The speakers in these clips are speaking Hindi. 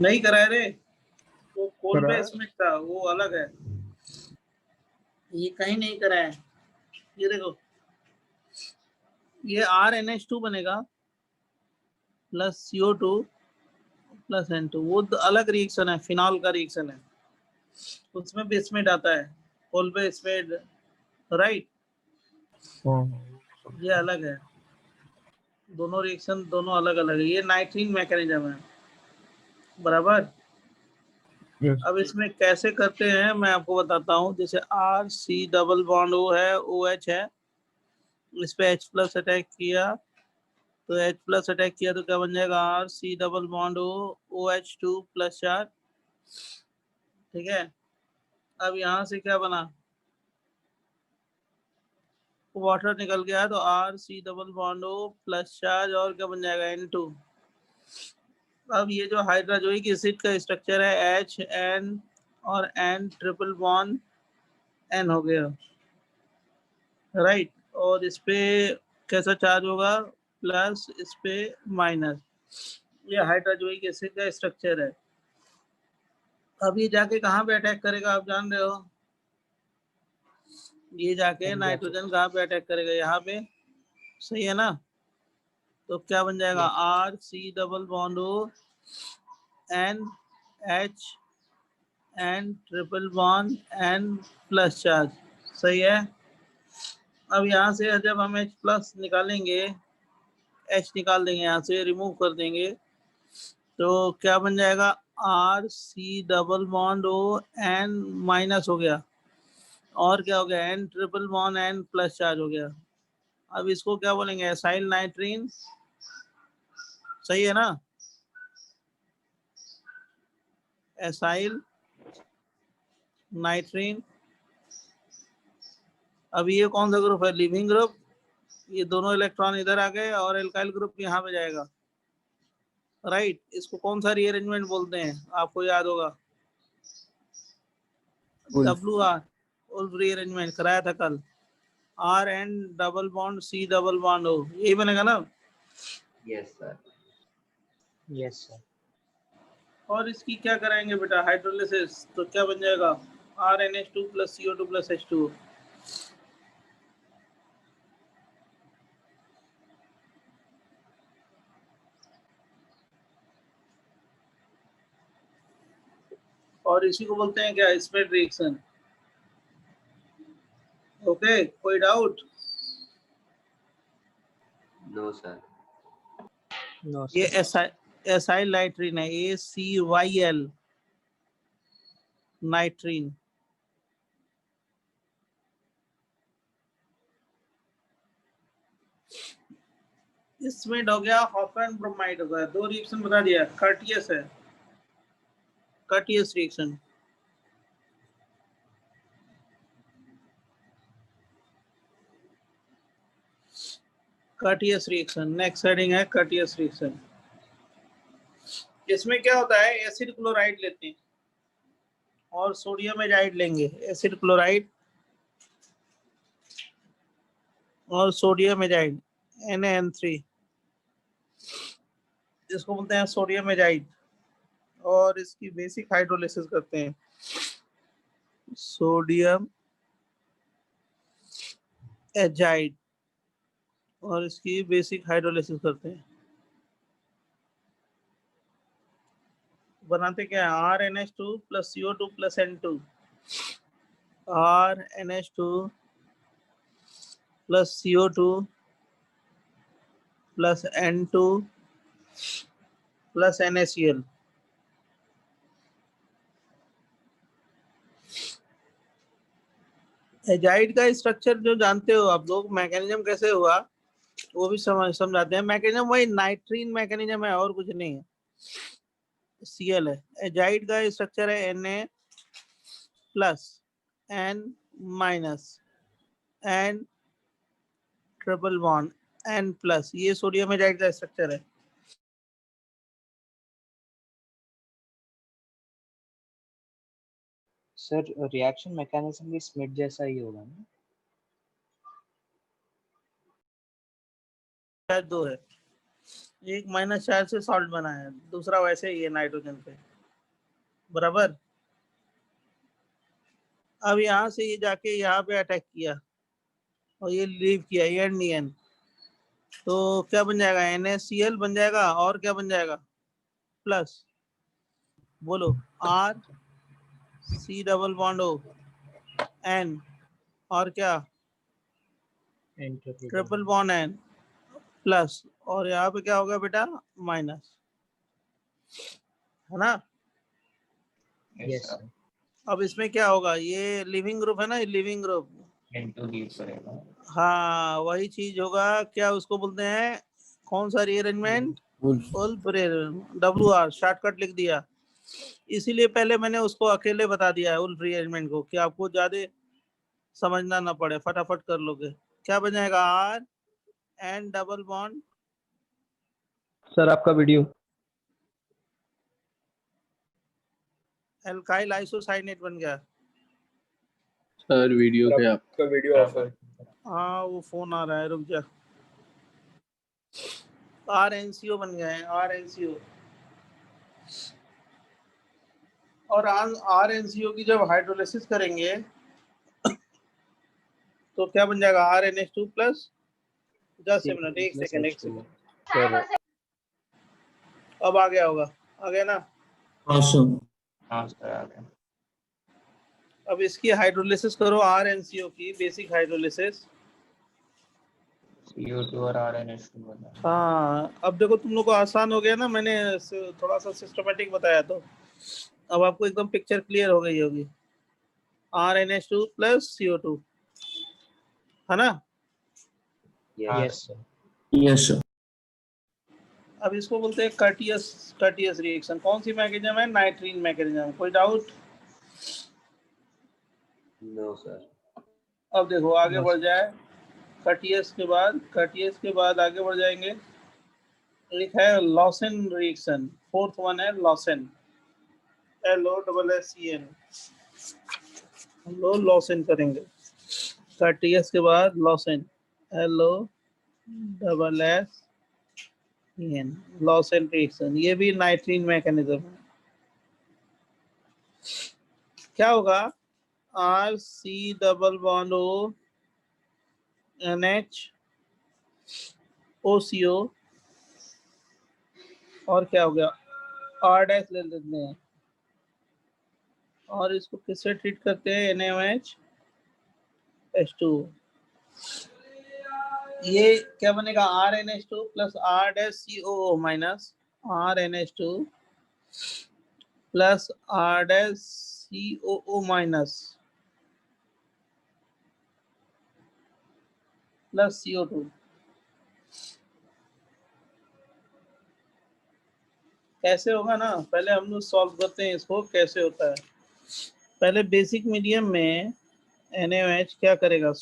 नहीं कराया रे, वो कोलबे कराया? स्मिथ था, वो अलग है, ये कहीं नहीं कराया। ये देखो, ये RNH2 बनेगा प्लस CO2 प्लस N2, वो तो अलग रिएक्शन है, फिनॉल का रिएक्शन है, उसमें भी स्मिथ आता है, कोलबे स्मिथ, राइट। ये अलग है, दोनों रिएक्शन दोनों अलग अलग है, ये नाइट्रीन मैकेनिज्म है, बराबर। यस। अब इसमें कैसे करते हैं मैं आपको बताता हूँ। जैसे RC डबल बॉन्ड O है, OH है, इस पे H प्लस अटैक किया, तो H प्लस अटैक किया तो क्या बन जाएगा, RC double bond O, OH2 plus चार, ठीक है। अब यहाँ से क्या बना, वाटर निकल गया, तो RC double bond O plus charge, और क्या बन जाएगा, N2। अब ये जो हाइड्रोजोइक एसिड का स्ट्रक्चर है HN और N ट्रिपल बॉन्ड N हो गया, राइट। और इस पे कैसा चार्ज होगा, प्लस, इस पे माइनस। ये हाइड्रोजोइक एसिड का स्ट्रक्चर है। अब ये जाके कहाँ पे अटैक करेगा, आप जान रहे हो, ये जाके नाइट्रोजन कहाँ पे अटैक करेगा, यहाँ पे, सही है ना। तो क्या बन जाएगा, RC double bond O NH N triple bond N plus charge, सही है। अब यहाँ से जब हम H प्लस निकालेंगे, H निकाल देंगे, यहाँ से रिमूव कर देंगे, तो क्या बन जाएगा, RC double bond O N minus हो गया, और क्या हो गया, N triple bond N plus charge हो गया। अब इसको क्या बोलेंगे, एसाइल नाइट्रीन, सही है ना, एसाइल नाइट्रीन। अब ये कौन सा ग्रुप है, लिविंग ग्रुप, ये दोनों इलेक्ट्रॉन इधर आ गए और एल्काइल ग्रुप यहाँ पे जाएगा, राइट। इसको कौन सा रीअरेंजमेंट बोलते हैं, आपको याद होगा, WR, उल्फ रीअरेंजमेंट कराया था कल। RN double bond C double bond O, यही बनेगा ना। Yes sir, yes sir. और इसकी क्या कराएंगे बेटा, हाइड्रोलिसिस, तो क्या बन जाएगा, RNH2 plus CO2 plus H2O। और इसी को बोलते हैं क्या, स्प्रेड रिएक्शन। ओके, कोई डाउट? No sir. ये एसाइल नाइट्रीन है, ACYL नाइट्रीन। इसमें हो गया, हॉफमैन ब्रोमाइड हो गया, दो रिएक्शन बता दिया, कर्टियस है, Curtius reaction. Curtius reaction, next heading है कर्टियस रिएक्शन। इसमें क्या होता है, एसिड क्लोराइड लेते हैं और सोडियम एजाइड लेंगे, एसिड क्लोराइड और सोडियम एजाइड NaN3, इसको बोलते हैं सोडियम एजाइड, और इसकी बेसिक हाइड्रोलिसिस करते हैं, सोडियम एजाइड, और इसकी बेसिक हाइड्रोलिसिस करते हैं। बनाते क्या है, RNH2 plus CO2 plus N2, RNH2 plus CO2 plus N2 plus NaCl। Azide का स्ट्रक्चर जो जानते हो आप लोग, मैकेनिज्म कैसे हुआ वो भी समझाते हैं। मैकेनिज्म वही नाइट्रीन मैकेनिज्म है, और कुछ नहीं है, Cl है। एजाइड का स्ट्रक्चर है Na plus N minus N triple bond N plus, ये सोडियम एजाइड का स्ट्रक्चर है। सर रिएक्शन मैकेनिज्म भी स्मिथ जैसा ही होगा ना? दो है, एक माइनस चार्ज से सॉल्ट बना है, दूसरा वैसे ही है नाइट्रोजन पे। बराबर। अब यहाँ से ये जाके यहाँ पे अटैक किया और ये लीव किया NDN, तो क्या बन जाएगा? NaCl बन जाएगा और क्या बन जाएगा? प्लस, बोलो, R C double bond O N और क्या? ट्रिपल बॉन्ड N प्लस, और यहाँ पे क्या होगा बेटा? माइनस, है ना? Yes, sir. अब इसमें क्या होगा? ये लिविंग ग्रुप है ना, ये लिविंग ग्रुप, Into लीव करेगा। हाँ वही चीज होगा। क्या उसको बोलते हैं? कौन सा rearrangement? Wolff rearrangement, WR shortcut लिख दिया। इसीलिए पहले मैंने उसको अकेले बता दिया है उल्फ रीअरेंजमेंट को, कि आपको ज्यादा समझना ना पड़े, फटाफट कर लोगे। क्या बन जाएगा? RN डबल बॉन्ड, सर आपका वीडियो। एल्काइल आइसोसाइनेट बन गया। सर वीडियो पे आपका वीडियो ऑफ है। हाँ वो फोन आ रहा है, रुक जा। RNCO बन गया है, RNCO। और RNCO की जब हाइड्रोलिसिस करेंगे तो क्या बन जाएगा? RNH2 प्लस, जस्ट एक मिनट, एक सेकेंड। अब आ गया होगा, आ गया ना? हाँ सर, आ गया। अब इसकी हाइड्रोलिसिस करो, RNCO की बेसिक हाइड्रोलिसिस। CO2 और RNH2 बना। हाँ अब देखो तुम लोग को आसान हो गया ना, मैंने थोड़ा सा सिस्टमेटिक बताया, तो अब आपको एकदम पिक्चर क्लियर हो गई होगी। RNH2 प्लस CO2, है ना? Yes, sir. Yes sir. अब इसको बोलते हैं कर्टियस रिएक्शन। कौन सी मैकेनिज्म है? नाइट्रीन मैकेनिज्म। कोई डाउट? No, sir. अब देखो आगे बढ़ जाए, कर्टियस के बाद आगे बढ़ जाएंगे। एक है लॉसेन रिएक्शन, फोर्थ वन है लॉसेन, LOSSEN। हम लोग लॉसेन करेंगे। कर्टियस के बाद लॉसेन, LOSSEN, लॉसेन रिएक्शन। ये भी नाइट्रीन मैकेनिज्म है। क्या होगा? RC double bond O NH OCO, और क्या हो गया? R डैश ले लेते हैं, और इसको किससे ट्रीट करते हैं? NaOH H2। ये क्या बनेगा? RNH2 plus R dash COO minus RNH2 plus R dash COO minus plus CO2। कैसे होगा ना? पहले हम लोग सॉल्व करते हैं इसको, कैसे होता है। पहले बेसिक मीडियम में NaOH क्या करेगा?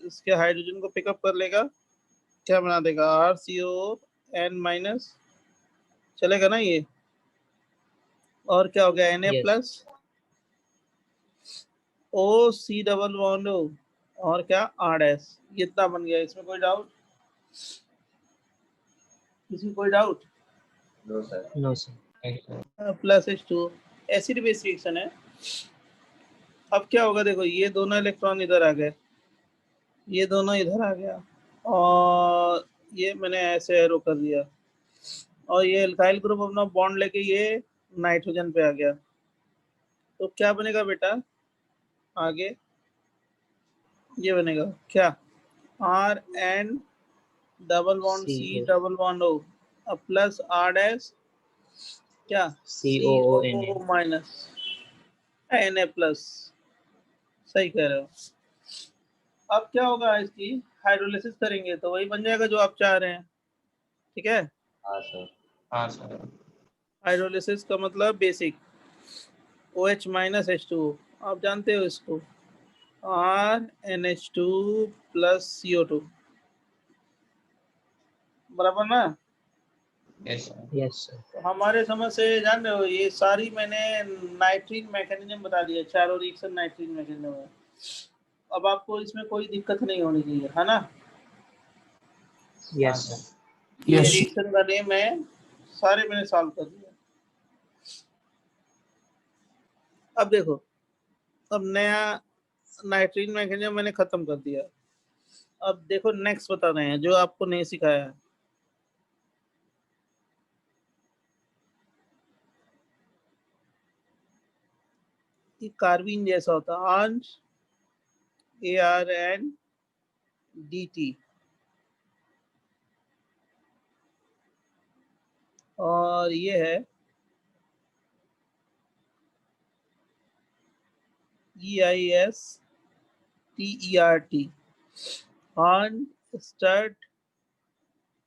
इसके हाइड्रोजन को पिकअप कर लेगा, क्या बना देगा? RCON माइनस, चलेगा ना ये? और क्या हो गया? Na plus OC double bond O और क्या? R dash. ये इतना बन गया। इसमें कोई डाउट? किसी कोई doubt? No, sir. No, sir. Plus H2 acid base reaction है। अब क्या होगा? देखो ये दोनों इलेक्ट्रॉन इधर आ गए, ये दोनों इधर आ गया, और ये मैंने ऐसे एरो कर दिया, और ये एल्काइल ग्रुप अपना बॉन्ड लेके ये नाइट्रोजन पे आ गया। तो क्या बनेगा बेटा आगे? ये बनेगा क्या? RN double bond C double bond O plus R dash क्या? COO minus Na plus. सही कह रहे हो। अब क्या होगा? इसकी हाइड्रोलिसिस करेंगे तो वही बन जाएगा जो आप चाह रहे हैं, ठीक है? हाँ सर। हाँ सर। हाइड्रोलिसिस का मतलब बेसिक OH माइनस H2O, आप जानते हो इसको, RNH2 प्लस CO2, बराबर ना? Yes sir. तो हमारे समझ से जान रहे हो, ये सारी मैंने नाइट्रीन मैकेनिज्म बता दिया, चारों रिएक्शन नाइट्रीन मैकेनिज्म है। अब आपको इसमें कोई दिक्कत नहीं होनी चाहिए, है ना? Yes sir. ये रिएक्शन का नेम है, सारे मैंने सॉल्व कर दिया। अब देखो, अब नया नाइट्रीन मैकेनिज्म मैंने खत्म कर दिया। अब देखो नेक्स्ट बता रहे हैं जो आपको नहीं सिखाया है। ये कार्बिन जैसा होता है, आंश ARNDT, और ये है EISTERT, ऑन स्टार्ट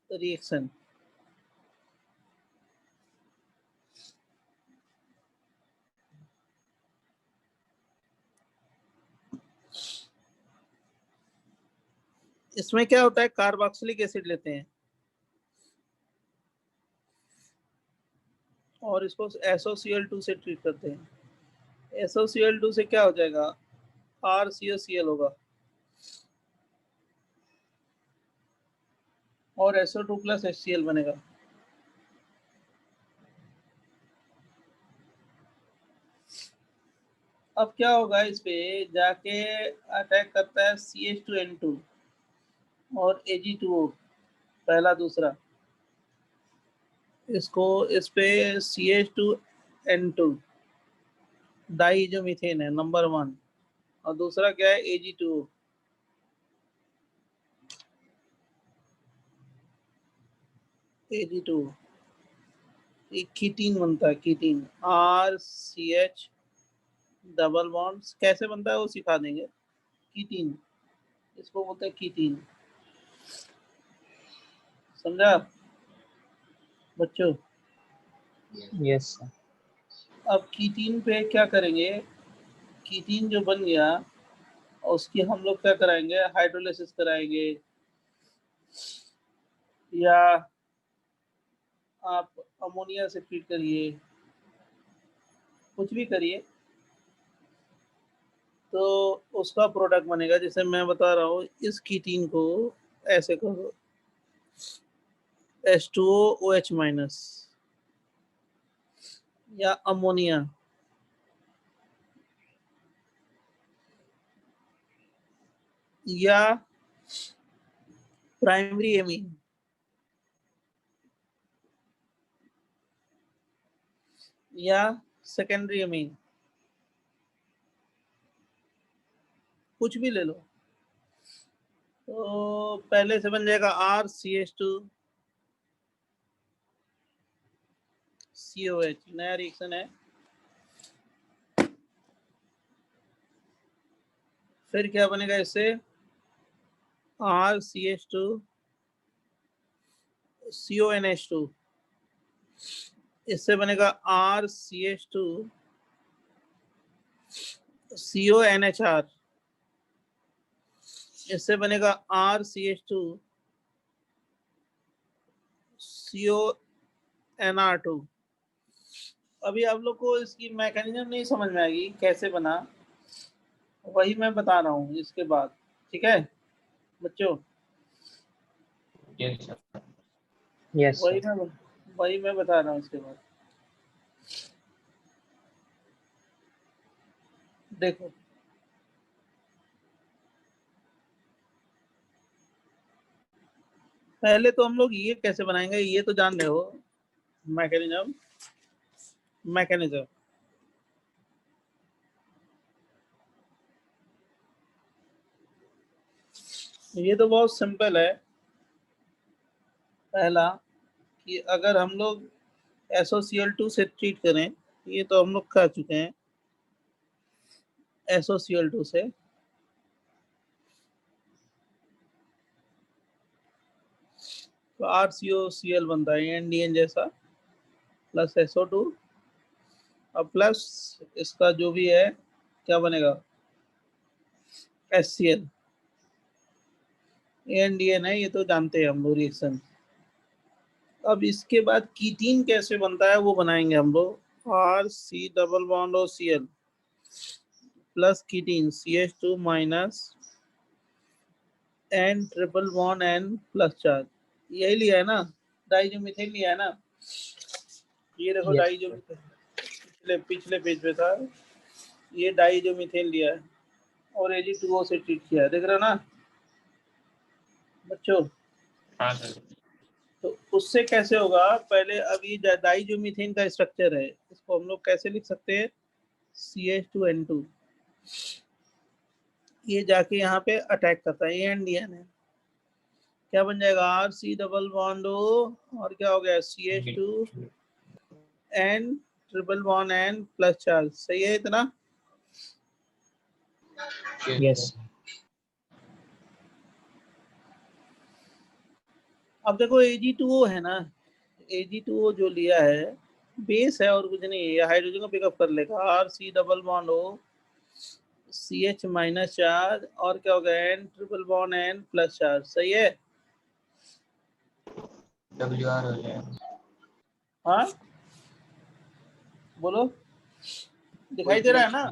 रिएक्शन। इसमें क्या होता है, कार्बोक्सिलिक एसिड लेते हैं और इसको SOCl2 से ट्रीट करते हैं। SOCl2 से क्या हो जाएगा, RCOCl होगा और SO2 प्लस HCl बनेगा। अब क्या होगा, इस पे जाके अटैक करता है CH2N2 और Ag2O, पहला दूसरा। इसको इस पे CH2N2 डाई जो मीथेन है नंबर 1, और दूसरा क्या है Ag2O। Ag2O एक कीटीन बनता है, कीटीन RCH डबल बॉन्ड्स कैसे बनता है वो सिखा देंगे। कीटीन, इसको बोलते हैं कीटीन, समझा बच्चों? Yes sir. अब कीटीन पे क्या करेंगे, कीटीन जो बन गया उसकी हम लोग क्या कराएंगे, हाइड्रोलिसिस कराएंगे, या आप अमोनिया से ट्रीट करिए, कुछ भी करिए, तो उसका प्रोडक्ट बनेगा। जैसे मैं बता रहा हूँ, इस कीटीन को ऐसे करो, H2OOH माइनस, या अमोनिया, या प्राइमरी एमीन, या सेकेंडरी एमीन, कुछ भी ले लो। तो पहले से बन जाएगा RCH2COH, नया रिएक्शन है। फिर क्या बनेगा इससे, RCH2CONH2, इससे बनेगा RCH2CONHR, इससे बनेगा RCH2CONR2। अभी आप लोग को इसकी मैकेनिज्म नहीं समझ में आएगी कैसे बना, वही मैं बता रहा हूँ इसके बाद, ठीक है बच्चों? Yes sir. यस वही सर। मैं बता रहा हूँ इसके बाद। देखो पहले तो हम लोग ये कैसे बनाएंगे, ये तो जान रहे हो, मैकेनिज्म। ये तो बहुत सिंपल है। पहला कि अगर हम लोग SOCl2 से ट्रीट करें, ये तो हम लोग कर चुके हैं, SOCl2 से तो RCOCl बनता है NDN जैसा, प्लस SO2, और प्लस इसका जो भी है क्या बनेगा, HCl। NDN है, ये तो जानते हैं हम लोग रिएक्शन। अब इसके बाद कीटीन कैसे बनता है वो बनाएंगे हम लोग, RC डबल बॉन्ड और Cl plus ketene CH2 minus N triple bond N plus charge, यही लिया है ना, डाइज़ोमीथेन लिया है ना। ये देखो Yes, डाइज़ोमीथेन पिछले पेज पे था, ये डाई जो मीथेन लिया है और Ag2O से ट्रीट किया है, देख रहे हो ना बच्चों। हाँ सर। तो उससे कैसे होगा, पहले अब ये डाई जो मीथेन का स्ट्रक्चर है इसको हम लोग कैसे लिख सकते हैं, CH2N2। ये जाके यहाँ पे अटैक करता है, ये एनडीएन है, क्या बन जाएगा RC डबल बॉन्ड O और क्या हो गया CH2N triple bond N plus charge. सही है इतना? यस अब देखो Ag2O है ना, Ag2O जो लिया है बेस है और कुछ नहीं है, ये हाइड्रोजन को पिकअप कर लेगा, RC double bond O CH minus charge और क्या हो गया N triple bond N plus charge. सही है? WR हो जाएगा। हाँ बोलो, दिखाई दे रहा है ना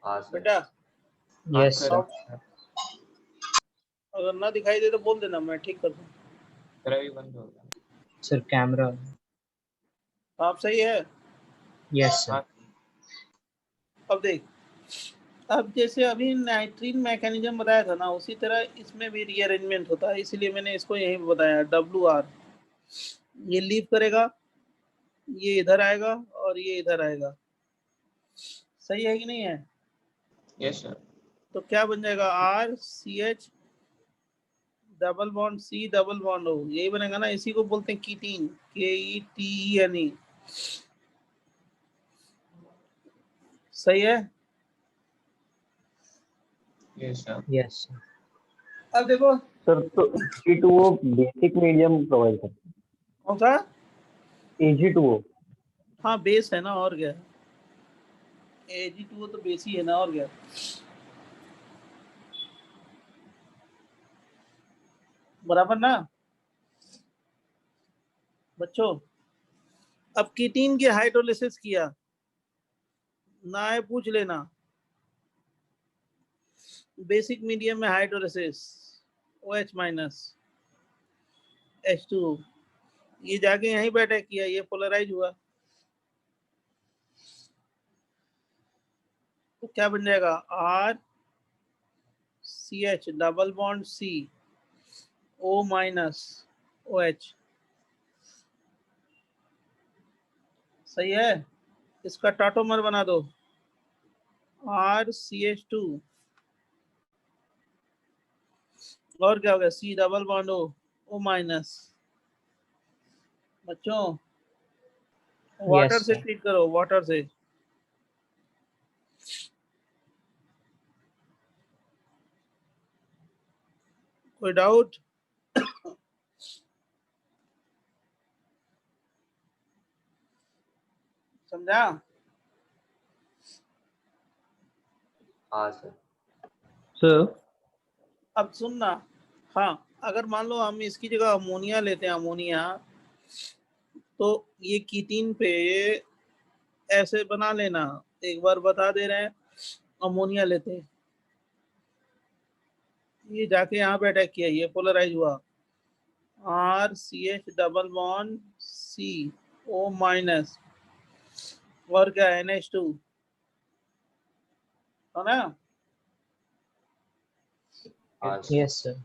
हाँ सर। बेटा? यस सर अगर ना दिखाई दे तो बोल देना, मैं ठीक कर दूँ। तेरा भी बंद होगा। Sir camera. आप सही है? Yes sir. अब देख, अब जैसे अभी नाइट्रीन मैकेनिज्म बताया था ना, उसी तरह इसमें भी रीअरेंजमेंट होता है, इसलिए मैंने इसको यहीं बताया WR। ये लीव करेगा, ये इधर आएगा और ये इधर आएगा। सही है कि नहीं है? Yes sir. तो क्या बन जाएगा RCH double bond C double bond O, यही बनेगा ना, इसी को बोलते हैं कीटीन, KETENE। सही है? Yes sir. Yes sir. अब देखो सर तो Ag2O बेसिक मीडियम प्रोवाइड करता कौन सा, है Ag2O। हाँ बेस है ना, और क्या, Ag2O तो बेस ही है ना, और क्या। बराबर ना बच्चों? अब कीटीन की हाइड्रोलिसिस किया ना है, पूछ लेना, बेसिक मीडियम में हाइड्रोलिसिस OH माइनस H2O, ये जाके यहीं पे अटैक किया, ये पोलराइज हुआ, तो क्या बन जाएगा RCH double bond C O minus OH। सही है? इसका टाटोमर बना दो RCH2 और क्या हो गया C double bond O minus. बच्चों वाटर से ट्रीट करो, वाटर से। कोई डाउट? समझा? हाँ सर। सर अब सुनना, हाँ अगर मान लो हम इसकी जगह अमोनिया लेते हैं, अमोनिया, तो ये कीटीन पे ऐसे बना लेना, एक बार बता दे रहे हैं, अमोनिया लेते हैं, ये जाके यहाँ पे अटैक किया, ये पोलराइज हुआ, RCH double bond C O minus और क्या NH2 है ना। हाँ सर। Yes sir.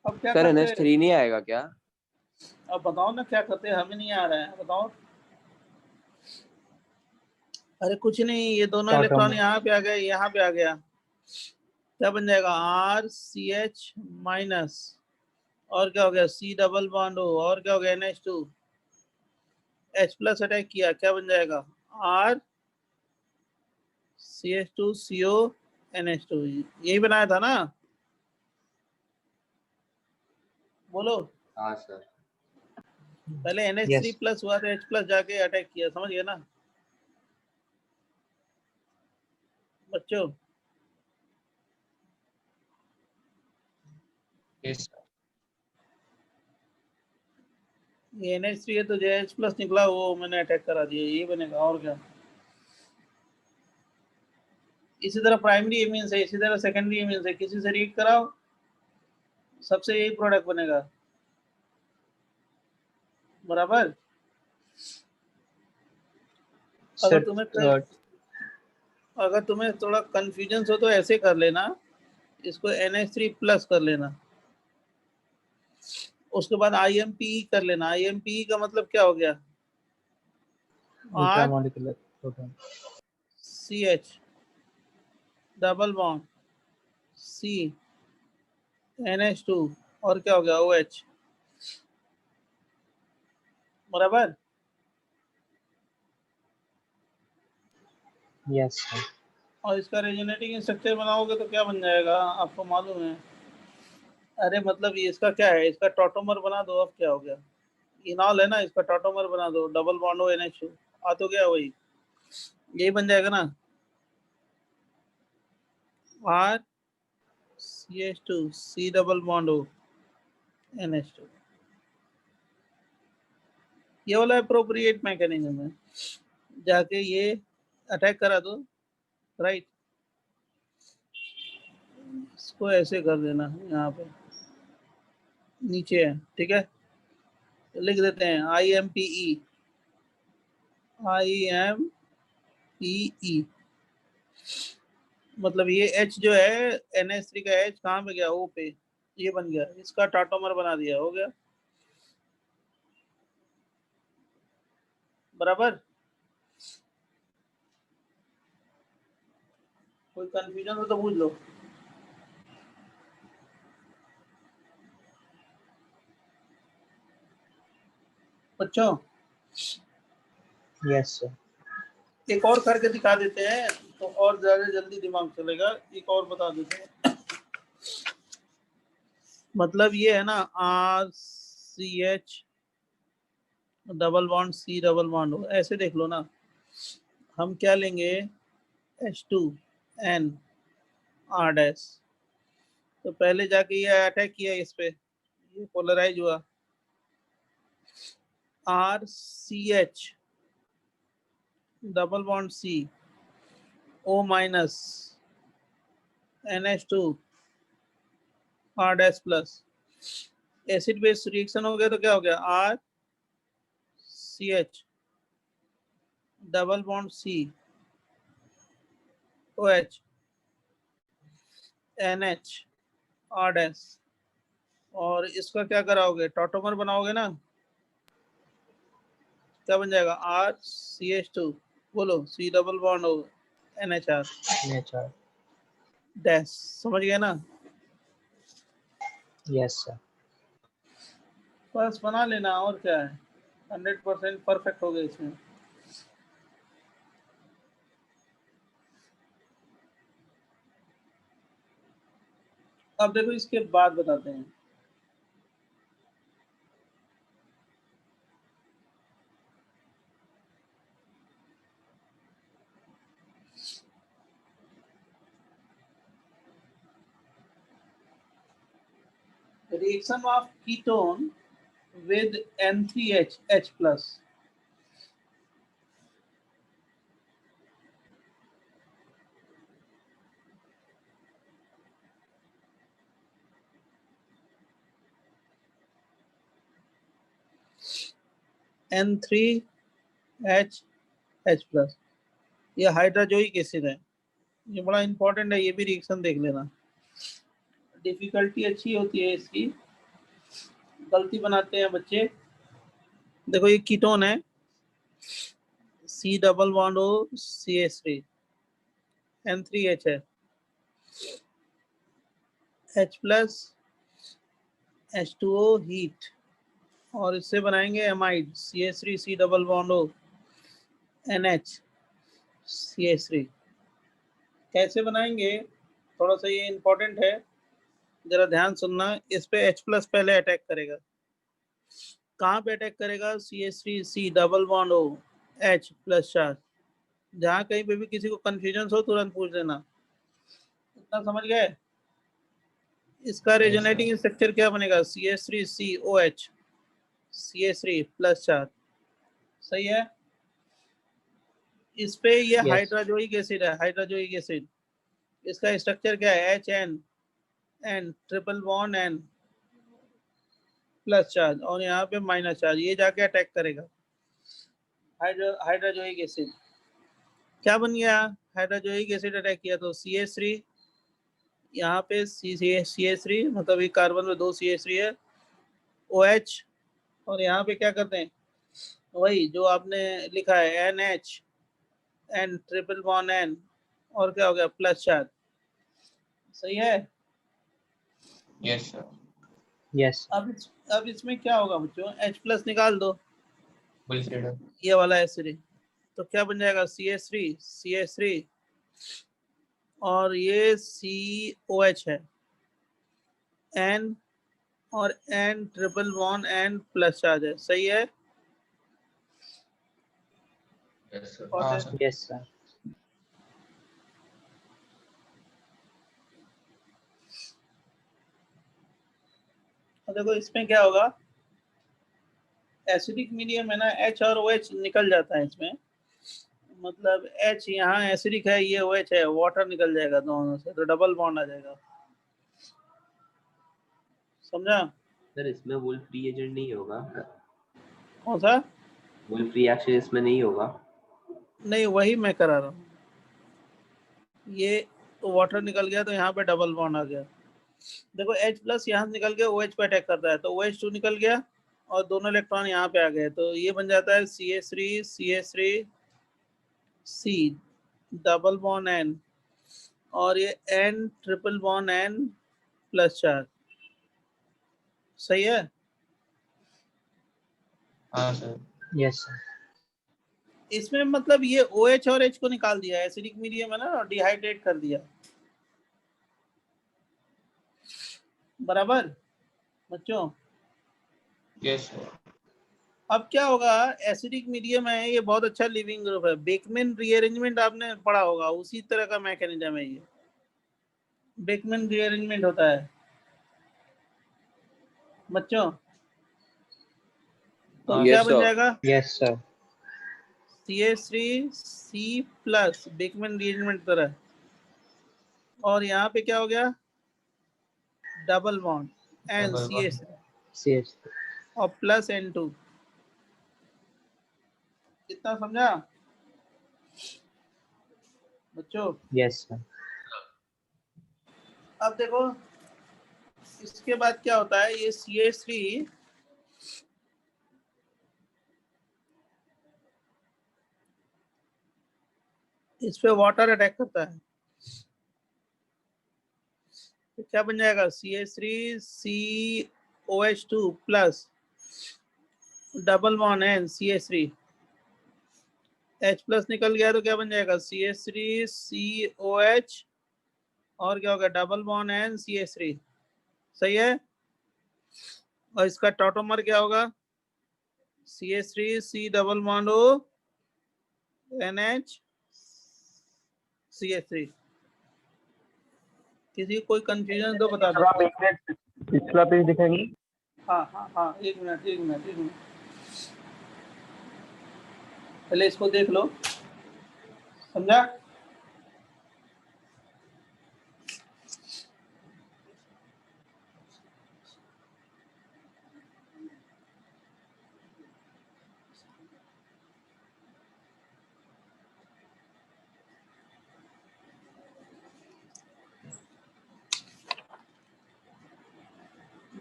अब क्या सर करते हैं, NH3 नहीं आएगा क्या? अब बताओ ना क्या करते हैं, हमें नहीं आ रहा है, बताओ। अरे कुछ नहीं, ये दोनों इलेक्ट्रॉन यहाँ पे आ गए, यहाँ पे आ गया, क्या बन जाएगा RCH माइनस और क्या हो गया C डबल बॉन्ड O और क्या हो गया NH2 H प्लस अटैक किया, क्या बन जाएगा RCH2CO NH2, यही बनाया था ना, बोलो। हाँ सर। पहले NH3 प्लस हुआ था, H प्लस जाके अटैक किया, समझ गए ना बच्चों? Yes sir. ये NH3 है तो JH प्लस निकला, वो मैंने अटैक करा दिया, ये बनेगा और क्या। इसी तरह प्राइमरी एमीन्स है, इसी तरह सेकेंडरी एमीन्स है, किसी से रीड कराओ सबसे यही प्रोडक्ट बनेगा, बराबर। अगर तुम्हें थोड़ा कंफ्यूजन हो तो ऐसे कर लेना, इसको NH3 प्लस कर लेना, उसके बाद IMPE कर लेना। IMPE का मतलब क्या हो गया, CH double bond C NH2 और क्या हो गया OH, बराबर। Yes sir. और इसका रेजोनेटिंग स्ट्रक्चर बनाओगे तो क्या बन जाएगा आपको मालूम है। अरे मतलब ये इसका क्या है, इसका टॉटोमर बना दो, अब क्या हो गया, इनॉल है ना, इसका टॉटोमर बना दो, डबल बॉन्ड हो NH2, आ तो गया वही, यही बन जाएगा ना, R CH2 C double bond हो NH2। ये वाला अप्रोप्रिएट मैकेनिज्म है, जाके ये अटैक करा दो, राइट। इसको ऐसे कर देना, यहाँ पे नीचे है, ठीक है, तो लिख देते हैं IMPE मतलब ये H जो है NH3 का H कहाँ पे गया, O पे, ये बन गया, इसका टाटोमर बना दिया, हो गया, बराबर। कोई कंफ्यूजन हो तो पूछ लो। बच्चों यस सर। एक और करके दिखा देते हैं तो और ज्यादा जल्दी दिमाग चलेगा, एक और बता देते हैं। मतलब ये है ना, RCH double bond C double bond हो, ऐसे देख लो ना, हम क्या लेंगे H2N R डैश, तो पहले जाके ये अटैक किया इस पे, ये पोलराइज हुआ, RCH double bond C O minus NH2 R dash plus, acid base reaction हो गया तो क्या हो गया, RCH double bond C OH NH R dash, और इसका क्या कराओगे, टॉटोमर बनाओगे ना, क्या बन जाएगा, RCH2 बोलो C डबल बॉन्ड हो NHR डैश, समझ गए ना। Yes sir. बस बना लेना, और क्या है, 100% परफेक्ट हो गए इसमें। अब देखो इसके बाद बताते हैं, reaction of ketone with N3H H plus, N3H H plus, ये हाइड्रोजोइक एसिड है, ये बड़ा इंपॉर्टेंट है, ये भी रिएक्शन देख लेना, डिफिकल्टी अच्छी होती है इसकी, गलती बनाते हैं बच्चे। देखो ये कीटोन है, C डबल बॉन्ड हो CH3 N3H है, H प्लस H2O हीट, और इससे बनाएंगे amide CH3 C double bond हो NH CH3। कैसे बनाएंगे, थोड़ा सा ये इंपॉर्टेंट है, जरा ध्यान सुनना, इस पे H प्लस पहले अटैक करेगा, कहाँ पे अटैक करेगा, CH3 C डबल बॉन्ड हो H प्लस चार्ज, जहाँ कहीं पे भी किसी को कंफ्यूजन हो तुरंत पूछ लेना, इतना समझ गए। इसका रेजोनेटिंग स्ट्रक्चर क्या बनेगा, CH3 COH CH3 plus charge, सही है। इस पे ये Yes. हाइड्रोजोइक एसिड है, हाइड्रोजोइक एसिड, इसका स्ट्रक्चर क्या है, HN triple bond N plus charge और यहाँ पे माइनस चार्ज, ये जाके अटैक करेगा हाइड्रोजोइक एसिड। क्या बन गया, हाइड्रोजोइक एसिड अटैक किया तो CH3, यहाँ पे CH3 मतलब एक कार्बन में 2 CH3 है, OH, और यहाँ पे क्या करते हैं, वही जो आपने लिखा है NH N triple bond N, और क्या हो गया, प्लस चार्ज, सही है। Yes sir. Yes. अब इसमें क्या होगा बच्चों, H प्लस निकाल दो, बोलिए ये वाला एसिड, तो क्या बन जाएगा, CH3 और ये COH है, N और N triple bond N plus charge है, सही है। Yes sir. और हाँ सर। Yes, sir. देखो इसमें क्या होगा, एसिडिक मीडियम है ना, H और OH निकल जाता है इसमें, मतलब H यहाँ एसिडिक है, ये OH है, वाटर निकल जाएगा दोनों से, तो डबल बॉन्ड आ जाएगा, समझा। सर इसमें वुल्फ फ्री एजेंट नहीं होगा, कौन सा, वुल्फ रिएक्शन इसमें नहीं होगा। नहीं वही मैं करा रहा हूँ, ये तो वाटर निकल गया तो यहाँ पे डबल बॉन्ड आ गया। देखो H प्लस यहाँ से निकल के OH पे अटैक करता है, तो OH2 निकल गया और दोनों इलेक्ट्रॉन यहाँ पे आ गए, तो ये बन जाता है CH3 C double bond N और ये N triple bond N plus charge, सही है। हाँ सर। Yes, sir. इसमें मतलब ये OH और H को निकाल दिया, एसिडिक मीडियम है ना, और डिहाइड्रेट कर दिया, बराबर बच्चों। Yes sir. अब क्या होगा, एसिडिक मीडियम है, ये बहुत अच्छा लिविंग ग्रुप है, बेकमैन रीअरेंजमेंट आपने पढ़ा होगा, उसी तरह का मैकेनिज्म है ये, बेकमैन रीअरेंजमेंट होता है बच्चों, तो हाँ, क्या Yes, बन sir. जाएगा, Yes, sir. CH3 C plus Beckmann rearrangement तरह, और यहाँ पे क्या हो गया, double bond N double bond. CH3 Yes. और प्लस N2, कितना समझा बच्चों। Yes, sir. अब देखो इसके बाद क्या होता है, ये CH3 इस पे वाटर अटैक करता है, तो क्या बन जाएगा, CH3 COH2 plus double bond N CH3, H plus निकल गया तो क्या बन जाएगा, CH3 COH और क्या होगा, डबल बॉन्ड N CH3, सही है। और इसका टॉटोमर क्या होगा, CH3 C double bond O NH CH3। किसी को कोई कंफ्यूजन तो बता दो। आप एक मिनट पिछला पेज दिखाएंगे। हाँ एक मिनट पहले इसको देख लो, समझा।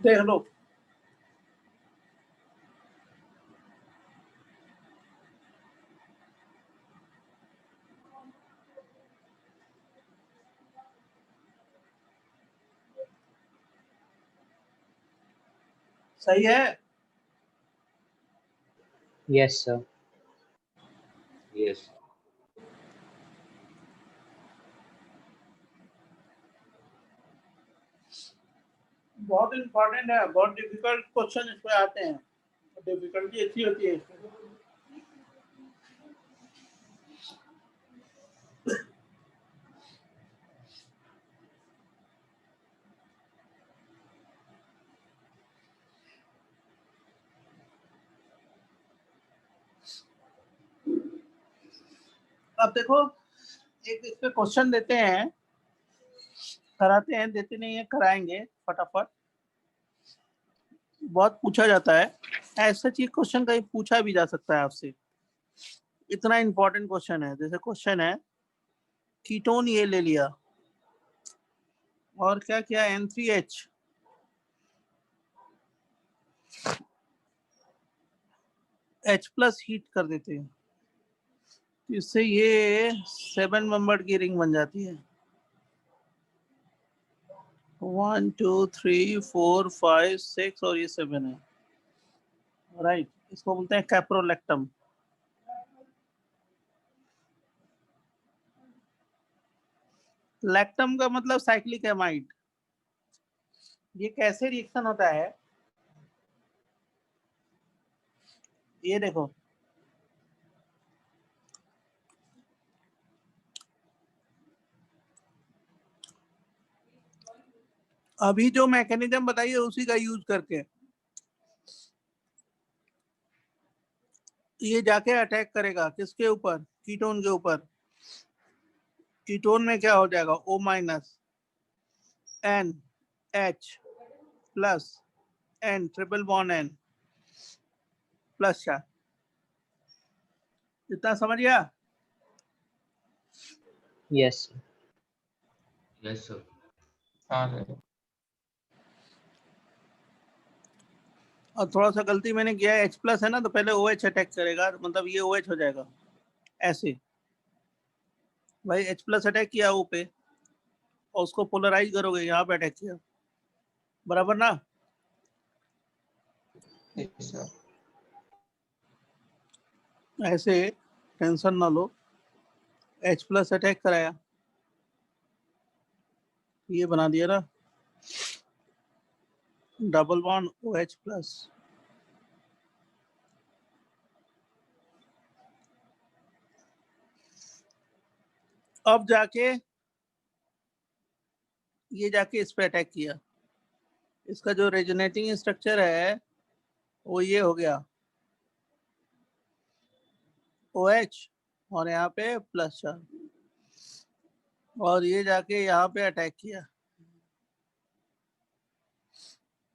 देख लो, सही है। Yes, sir. यस बहुत इंपॉर्टेंट है, बहुत डिफिकल्ट क्वेश्चन इस पे आते हैं, डिफिकल्टी अच्छी होती है इसमें। अब देखो एक इस पे क्वेश्चन देते हैं, कराते हैं, देते नहीं है, कराएंगे फटाफट। बहुत पूछा जाता है ऐसा चीज, क्वेश्चन कहीं पूछा भी जा सकता है आपसे, इतना इंपॉर्टेंट क्वेश्चन है। जैसे क्वेश्चन है कीटोन ये ले लिया और क्या किया, N3H H+ हीट कर देते हैं, इससे ये 7 मेंबर्ड की रिंग बन जाती है। 1 2 3 4 5 6 और ये 7 है, राइट। इसको बोलते हैं कैप्रोलेक्टम। लैक्टम का मतलब साइक्लिक एमाइड। ये कैसे रिएक्शन होता है, ये देखो, अभी जो मैकेनिज्म बताइए उसी का यूज करके ये जाके अटैक करेगा किसके ऊपर, कीटोन के ऊपर। कीटोन में क्या हो जाएगा, O- NH+ N triple bond N plus चार। इतना समझ गया? Yes yes sir. हाँ सर। और थोड़ा सा गलती मैंने किया है, H+ है ना, तो पहले OH अटैक करेगा, मतलब ये OH हो जाएगा ऐसे। भाई H+ अटैक किया O पे और उसको पोलराइज करोगे, यहाँ पे अटैक किया, बराबर ना। Yes sir. ऐसे टेंशन ना लो, H+ अटैक कराया, ये बना दिया ना डबल बॉन्ड OH+। अब जाके ये जाके इस पे अटैक किया, इसका जो रेजोनेटिंग स्ट्रक्चर है वो ये हो गया OH और यहाँ पे प्लस चार्ज, और ये जाके यहाँ पे अटैक किया,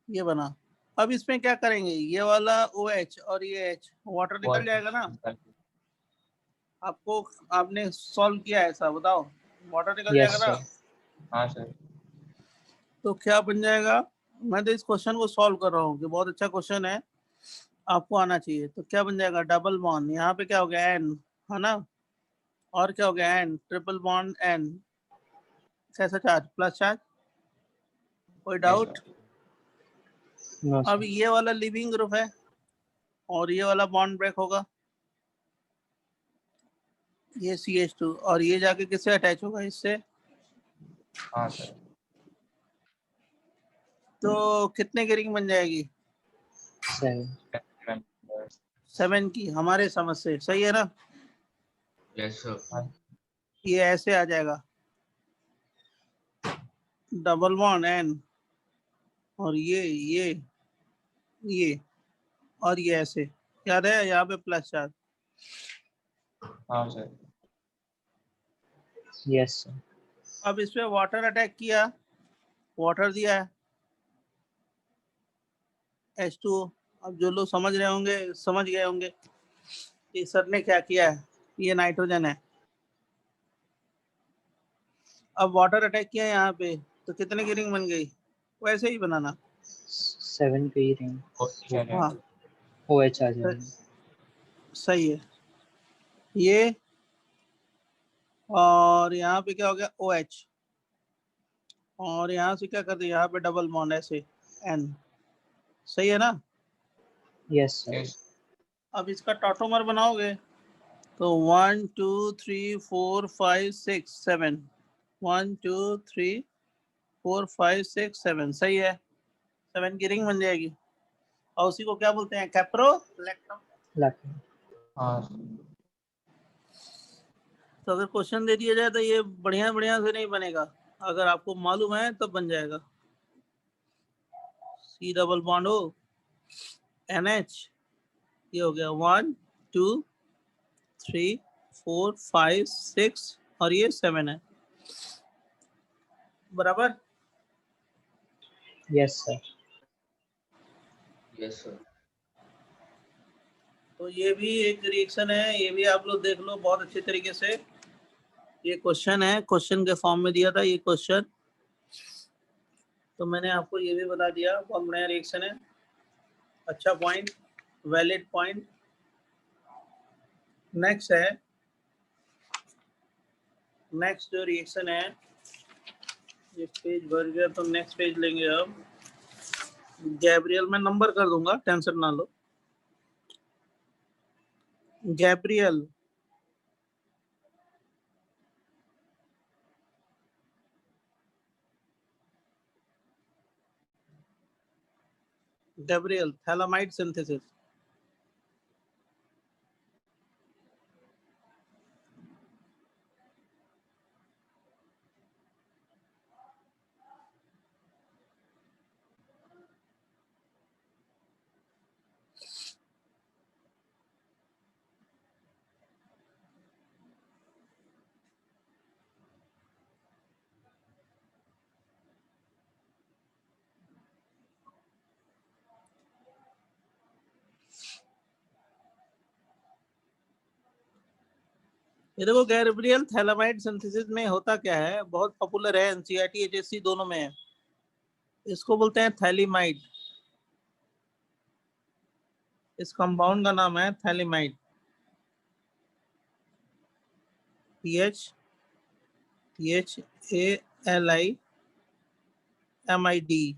ये बना। अब इसमें क्या करेंगे, ये वाला OH और ये H, वाटर निकल जाएगा ना। आपको, आपने सॉल्व किया है ऐसा, बताओ, वाटर निकल यस जाएगा ना। सर हाँ सर। तो क्या बन जाएगा, मैं तो इस क्वेश्चन को सॉल्व कर रहा हूँ कि बहुत अच्छा क्वेश्चन है, आपको आना चाहिए। तो क्या बन जाएगा, डबल बॉन्ड, यहाँ पे क्या हो गया N, है ना, और क्या हो गया N ट्रिपल बॉन्ड N, कैसा चार्ज, प्लस चार्ज, कोई डाउट? नो अब सर ये वाला लिविंग ग्रुप है और ये वाला बॉन्ड ब्रेक होगा, ये CH2, और ये जाके किससे अटैच होगा, इससे। हाँ सर। तो कितने की रिंग बन जाएगी, 7 7 की, हमारे समझ से सही है ना। Yes sir. ये ऐसे आ जाएगा डबल बॉन्ड N और ये और ये ऐसे, याद है, यहाँ पे प्लस चार्ज। हाँ सर। यस सर अब इस पे वाटर अटैक किया, वाटर दिया है H2O। अब जो लोग समझ रहे होंगे समझ गए होंगे कि सर ने क्या किया है, ये नाइट्रोजन है। अब वाटर अटैक किया यहाँ पे, तो कितने की रिंग बन गई, वैसे ही बनाना। 7 पे ही रिंग हाँ OH आ जाएगा। सही है, ये और यहाँ पे क्या हो गया OH, और यहाँ से क्या कर दिया, यहाँ पे डबल बॉन्ड ऐसे N, सही है ना। Yes sir yes. अब इसका टॉटोमर बनाओगे तो 1 2 3 4 5 6 7, 1 2 3 4 5 6 7, सही है, 7 की रिंग बन जाएगी। और उसी को क्या बोलते हैं, कैप्रोलेक्टम। लाके हाँ सर। तो अगर क्वेश्चन दे दिया जाए तो ये बढ़िया बढ़िया से नहीं बनेगा, अगर आपको मालूम है तब बन जाएगा। C double bond O NH, ये हो गया 1 2 3 4 5 6 और ये 7 है, बराबर। Yes sir. Yes sir. तो ये भी एक रिएक्शन है, ये भी आप लोग देख लो बहुत अच्छे तरीके से। ये क्वेश्चन है, क्वेश्चन के फॉर्म में दिया था ये क्वेश्चन, तो मैंने आपको ये भी बता दिया। बहुत बढ़िया रिएक्शन है, अच्छा पॉइंट, वैलिड पॉइंट। नेक्स्ट है, नेक्स्ट जो रिएक्शन है, ये पेज भर गया तो नेक्स्ट पेज लेंगे अब। गैब्रियल, मैं नंबर कर दूंगा, टेंशन ना लो। Gabriel Gabriel thalidomide synthesis. ये देखो, गैब्रियल थैलामाइड सिंथेसिस में होता क्या है, बहुत पॉपुलर है, एनसीईआरटी एचएससी दोनों में है। इसको बोलते हैं थैलीमाइड। इस कंपाउंड का नाम है थैलीमाइड, THALIMID।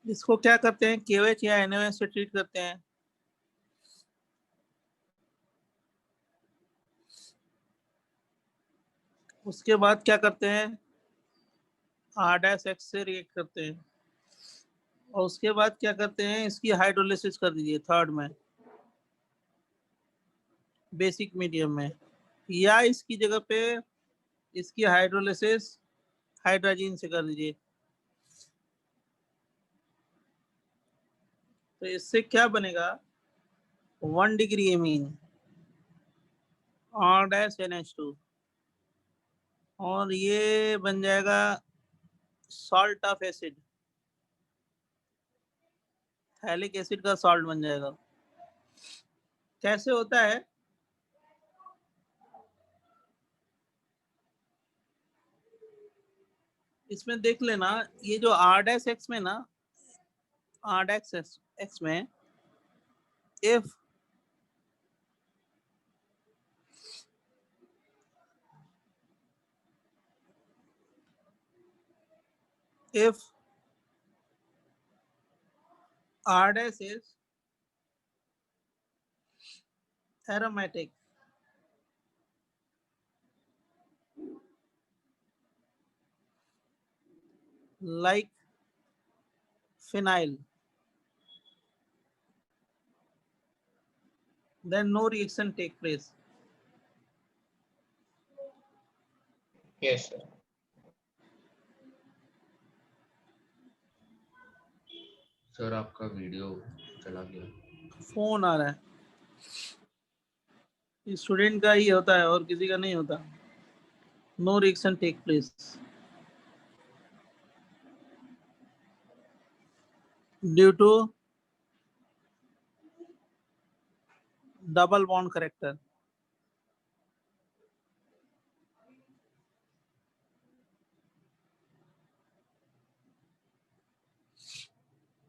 इसको क्या करते हैं, KOH या NaOH से ट्रीट करते हैं। उसके बाद क्या करते हैं, R-X से रिएक्ट करते हैं, और उसके बाद क्या करते हैं, इसकी हाइड्रोलिसिस कर दीजिए थर्ड में, बेसिक मीडियम में, या इसकी जगह पे इसकी हाइड्रोलिसिस हाइड्रोजन से कर दीजिए। तो इससे क्या बनेगा, 1 डिग्री एमीन, R-NH2, और ये बन जाएगा salt of acid, phthalic acid का सॉल्ट बन जाएगा। कैसे होता है, इसमें देख लेना, ये जो R-X में ना, R-X में if R- is aromatic, like phenyl, then no reaction take place. Yes sir. Sir आपका वीडियो चला गया, फोन आ रहा है, स्टूडेंट का ही होता है और किसी का नहीं होता। No reaction take place due to double bond character.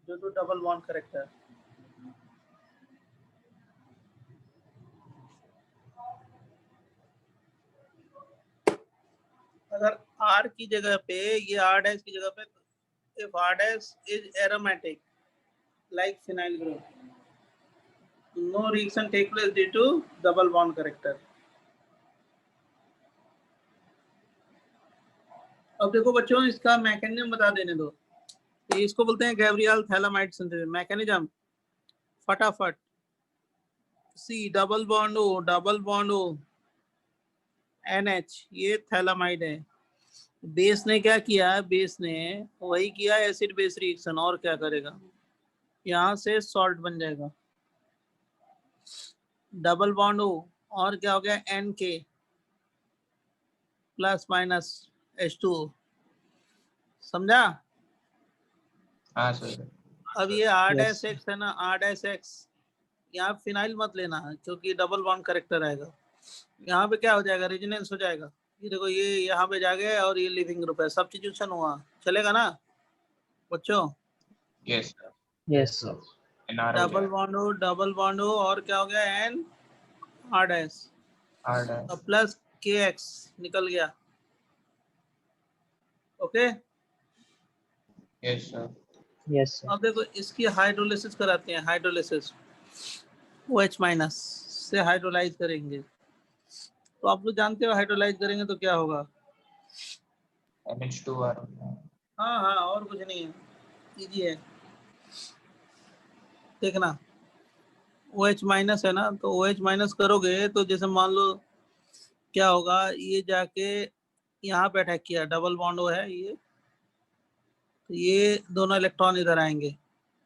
Due to double bond character. अगर R की जगह पे, ये R' की जगह पे, if R' is aromatic like phenyl group, no reaction take place due to double bond character. अब देखो बच्चों, इसका मैकेनिज्म बता देने दो। इसको बोलते हैं गैब्रियल थैलामाइड सिंथेसिस। मैकेनिज्म फटाफट, C double bond O NH, ये थैलामाइड है। बेस ने क्या किया, बेस ने वही किया, एसिड बेस रिएक्शन, और क्या करेगा। यहाँ से सॉल्ट बन जाएगा, डबल बॉन्ड O और क्या हो गया NK प्लस माइनस H2O, समझा? हाँ सर। अब ये R Yes. डैश X है ना, R डैश X, यहाँ फिनाइल मत लेना है क्योंकि डबल बॉन्ड करेक्टर आएगा। यहाँ पे क्या हो जाएगा, रेजोनेंस हो जाएगा। ये देखो ये यहाँ पे जा गया और ये लिविंग ग्रुप है, सब्स्टिट्यूशन हुआ, चलेगा ना बच्चों? Yes sir. Yes, sir. NR हो डबल गया। बॉन्ड हो और क्या हो गया N R dash, R dash. अब प्लस KX निकल गया। Okay, yes sir. Yes, sir. अब देखो इसकी हाइड्रोलिसिस कराते हैं, हाइड्रोलिसिस OH माइनस से हाइड्रोलाइज करेंगे। तो आप लोग जानते हो हाइड्रोलाइज करेंगे तो क्या होगा? NH2R हो गया। हाँ हाँ, और कुछ नहीं है, इजी है, देखना। OH माइनस है ना, तो OH माइनस करोगे तो जैसे मान लो क्या होगा, ये जाके यहाँ पे अटैक किया, डबल बॉन्ड O है ये, तो ये दोनों इलेक्ट्रॉन इधर आएंगे,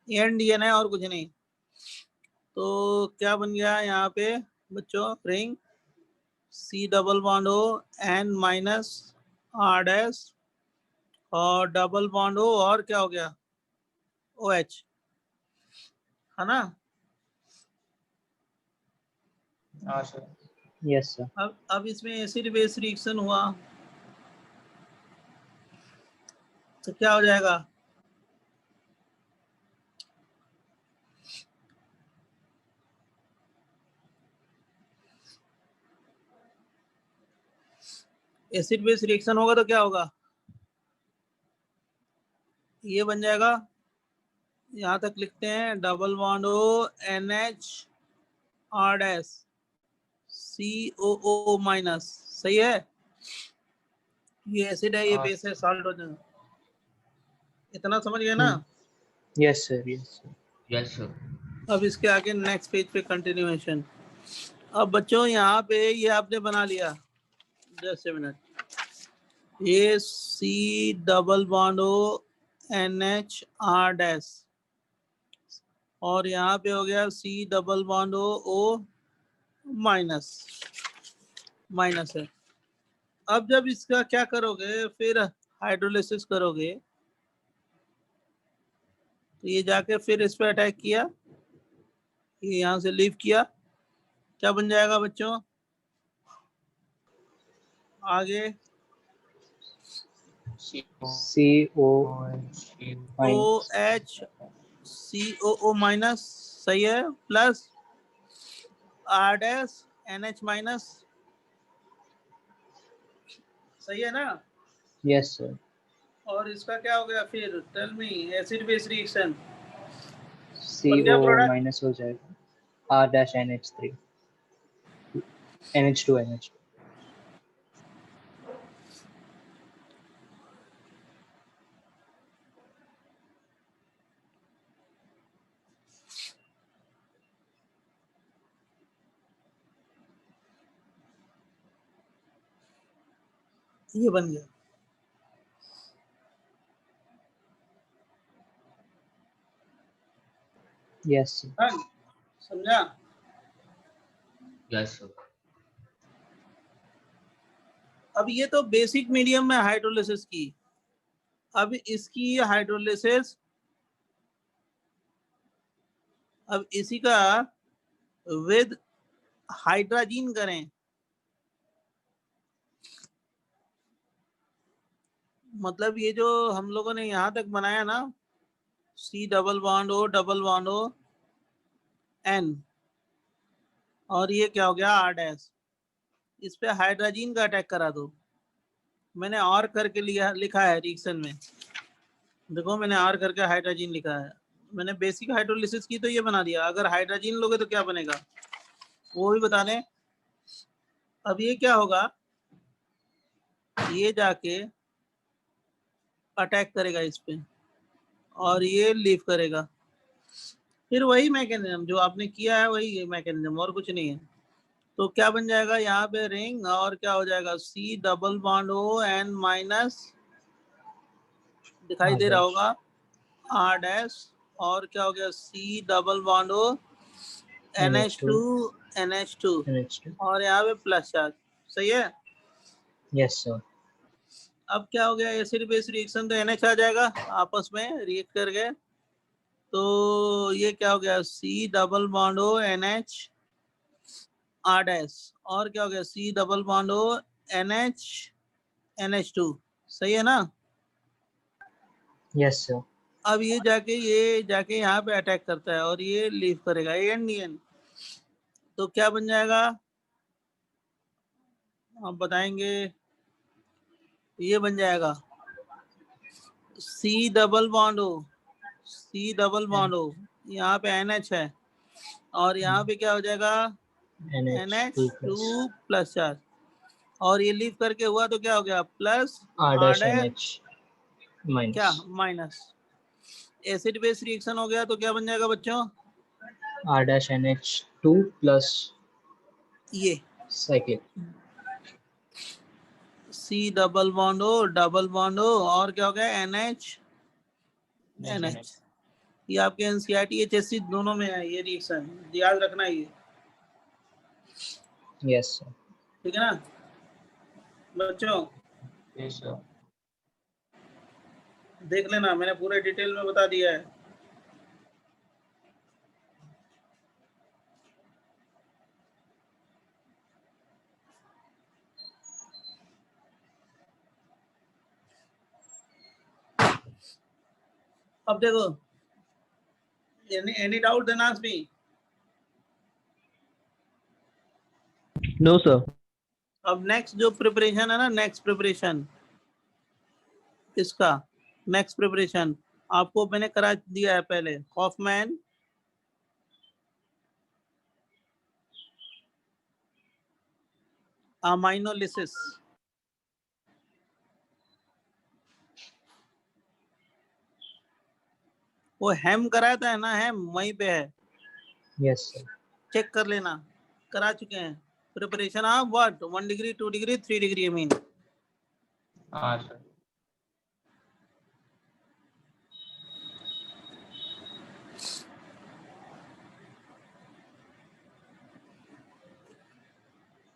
NDN है और कुछ नहीं। तो क्या बन गया यहाँ पे बच्चों, ring C double bond O N minus R dash और डबल बॉन्ड O और क्या हो गया OH, है ना? हाँ सर। Yes, sir. अब इसमें एसिड बेस रिएक्शन हुआ तो क्या हो जाएगा, एसिड बेस रिएक्शन होगा तो क्या होगा, ये बन जाएगा, यहाँ तक लिखते हैं double bond O NH R dash COO minus, सही है? ये एसिड है, ये हाँ। बेस है, सॉल्ट हो जाएगा। इतना समझ गए ना? Yes, sir. Yes, sir. Yes sir. अब इसके आगे नेक्स्ट पेज पे कंटिन्यूएशन। अब बच्चों यहाँ पे ये आपने बना लिया, जस्ट ए मिनट, ये C double bond O NH R dash और यहाँ पे हो गया C double bond O minus, minus है। अब जब इसका क्या करोगे, फिर हाइड्रोलिसिस करोगे तो ये जाके फिर इस पे अटैक किया, ये यहाँ से लीव किया, क्या बन जाएगा बच्चों आगे, CO OH COO माइनस, सही है, plus R dash NH minus, सही है ना? Yes, sir. और इसका क्या हो गया फिर, tell me, acid base reaction बन गया CO प्रोडक्ट, minus हो जाएगा R dash NH3 NH2 NH2. ये बन गया। Yes, sir. हाँ, समझा? Yes sir. अब ये तो बेसिक मीडियम में हाइड्रोलिसिस की, अब इसकी हाइड्रोलिसिस, अब इसी का विद हाइड्रोजन करें, मतलब ये जो हम लोगों ने यहाँ तक बनाया ना, C double bond O double bond O N और ये क्या हो गया R डैश, इस पे हाइड्रोजन का अटैक करा दो। मैंने और करके लिखा है रिएक्शन में, देखो मैंने R करके हाइड्रोजन लिखा है, मैंने बेसिक हाइड्रोलिसिस की तो ये बना दिया, अगर हाइड्रोजन लोगे तो क्या बनेगा वो भी बता दें। अब ये क्या होगा, ये जाके अटैक करेगा इस पे और ये लीव करेगा, फिर वही मैकेनिज्म जो आपने किया है, वही मैकेनिज्म और कुछ नहीं है। तो क्या बन जाएगा यहाँ पे रिंग और क्या हो जाएगा C double bond O N minus, दिखाई दे रहा होगा R डैश और क्या हो गया C double bond O NH2 NH2 और यहाँ पे प्लस चार्ज। सही है। Yes sir. अब क्या हो गया, एसिड बेस रिएक्शन तो NH आ जाएगा आपस में रिएक्ट करके, तो ये क्या हो गया C double bond O NH R dash और क्या हो गया C double bond O NH NH2। सही है ना। Yes sir. अब ये जाके यहाँ पे अटैक करता है और ये लीव करेगा ANDN, तो क्या बन जाएगा आप बताएंगे। ये बन जाएगा C डबल बॉन्ड O यहाँ पे NH है और यहाँ पे क्या हो जाएगा NH2 प्लस चार्ज और ये लीव करके हुआ तो क्या हो गया प्लस R डैश NH क्या minus minus. Acid base reaction हो गया तो क्या बन जाएगा बच्चों R डैश NH2 प्लस ये cyclic C double bond O और क्या हो गया NH। ये आपके एनसीईआरटी HSC दोनों में है ये रिएक्शन, याद रखना है ये। Yes sir. ठीक है ना बच्चों। Yes sir. देख लेना मैंने पूरे डिटेल में बता दिया है। अब देखो any doubt then ask me. No sir. अब नेक्स्ट जो प्रिपरेशन है ना, नेक्स्ट प्रिपरेशन इसका नेक्स्ट प्रिपरेशन आपको मैंने करा दिया है पहले। हॉफमैन अमाइनोलिसिस, वो हेम कराया है ना, हेम वहीं पे है। Yes sir. चेक कर लेना, करा चुके हैं। Preparation of what 1 degree 2 degree 3 degree mean. हाँ सर।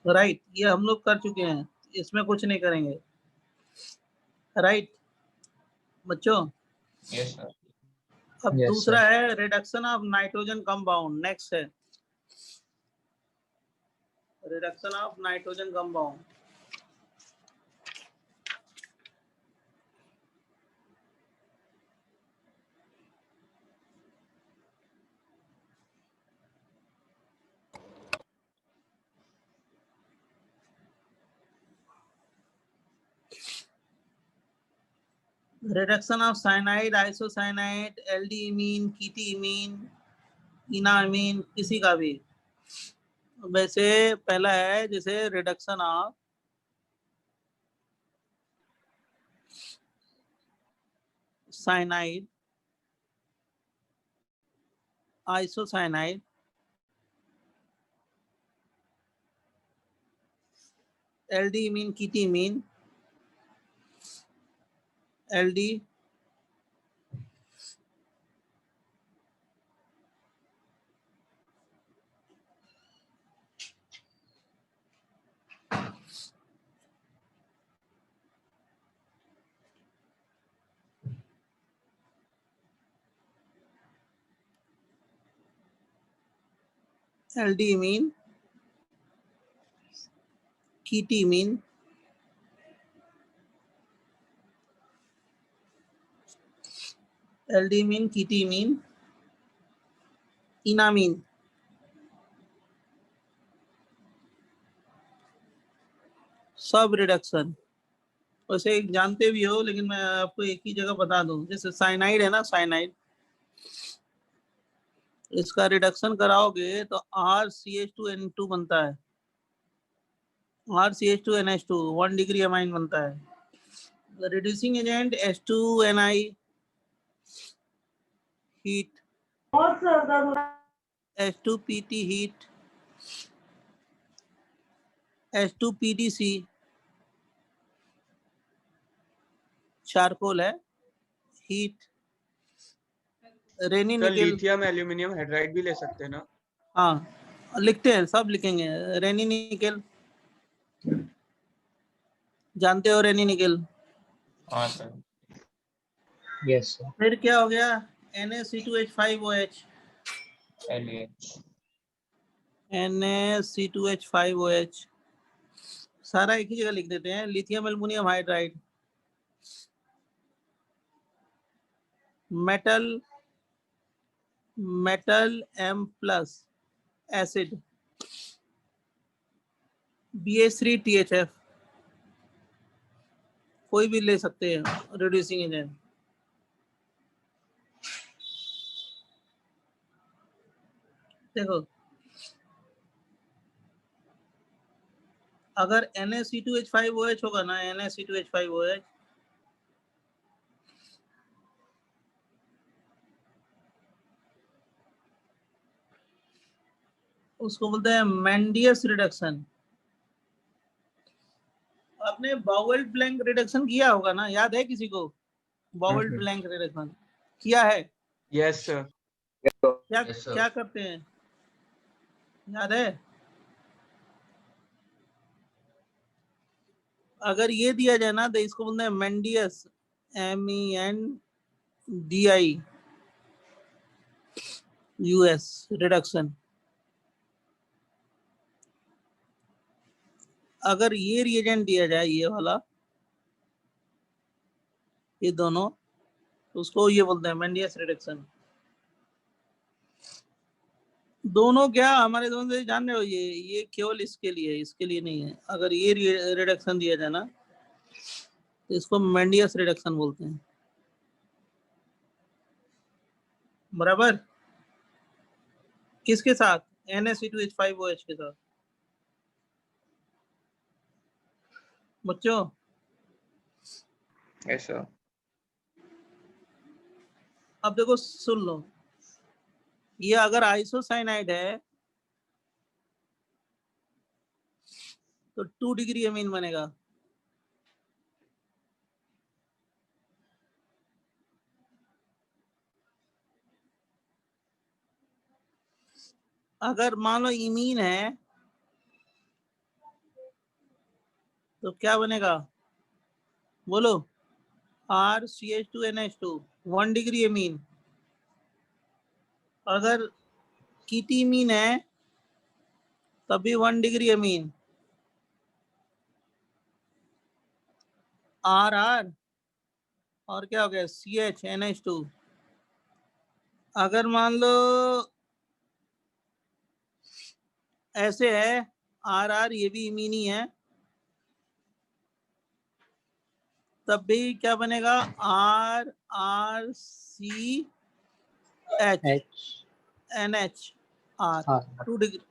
राइट ये हम लोग कर चुके हैं, इसमें कुछ नहीं करेंगे। राइट बच्चों। Yes sir. अब Yes, दूसरा sir. है reduction of nitrogen compound. Next है reduction of nitrogen compound. Reduction of cyanide, isocyanide, aldimine, ketimine, enamine, किसी का भी। वैसे पहला है जैसे reduction of cyanide, isocyanide, aldimine, ketimine, aldi aldimine, ketimine, aldimine, ketimine, enamine. सब रिडक्शन वैसे एक जानते भी हो, लेकिन मैं आपको एक ही जगह बता दूं। जैसे साइनाइड है ना, साइनाइड, इसका रिडक्शन कराओगे तो RCH2N2 बनता है। RCH2NH2 1 डिग्री अमाइन बनता है। Reducing agent H2Ni heat, H2PT heat, H2PDC charcoal है heat, Raney sir nickel, lithium aluminium hydride भी ले सकते हैं ना? हाँ लिखते हैं, सब लिखेंगे। रेनी निकेल, जानते हो रेनी निकेल? हाँ सर। Yes sir. फिर क्या हो गया? Na(C2H5OH), LH, Na(C2H5OH), सारा एक ही जगह लिख देते हैं। Lithium aluminium hydride, metal M plus acid BH3THF, कोई भी ले सकते हैं रिड्यूसिंग एजेंट। देखो अगर Na(C2H5OH) होगा ना, Na(C2H5OH), उसको बोलते हैं मेंडियस रिडक्शन। आपने बाउल ब्लैंक रिडक्शन किया होगा ना, याद है किसी को? बाउल ब्लैंक रिडक्शन किया है? Yes sir. क्या Yes, sir. क्या करते हैं, याद है? अगर ये दिया जाए ना तो इसको बोलते हैं मेंडियस, MENDIUS रिडक्शन। अगर ये रिएजेंट दिया जाए, ये वाला, ये दोनों, तो उसको ये बोलते हैं मेंडियस रिडक्शन। दोनों क्या, हमारे दोनों से जान रहे हो, ये केवल इसके लिए है, इसके लिए नहीं है। अगर ये रिडक्शन दिया जाए ना तो इसको मेंडियस रिडक्शन बोलते हैं। बराबर? किसके साथ? Na(C2H5OH) के साथ। बच्चों yes sir, अब देखो सुन लो, ये अगर आइसोसाइनाइड है तो 2 डिग्री अमीन बनेगा। अगर मान लो इमीन है तो क्या बनेगा, बोलो? RCH2NH2, 1 degree amine. अगर कीटीमीन है तब भी 1 डिग्री अमीन। RR और क्या हो गया, CH(NH2). अगर मान लो ऐसे है, RR, ये भी इमीन ही है, तब भी क्या बनेगा, RRCHNH(R),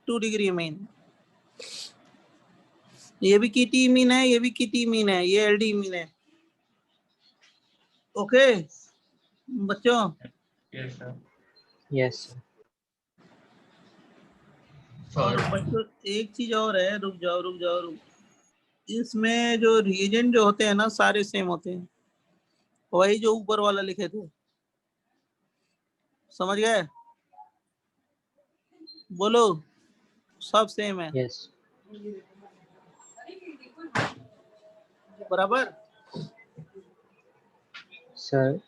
2 डिग्री अमीन। ये भी कीटी इमीन है, ये भी कीटी इमीन है, ये एल्डी इमीन है। ओके बच्चों? yes sir, yes sir. और Sir, बच्चों एक चीज और है, रुक जाओ। इसमें जो रिएजेंट जो होते हैं ना, सारे सेम होते हैं, वही जो ऊपर वाला लिखे थे, समझ गए? बोलो, सब सेम है। यस बराबर? सर।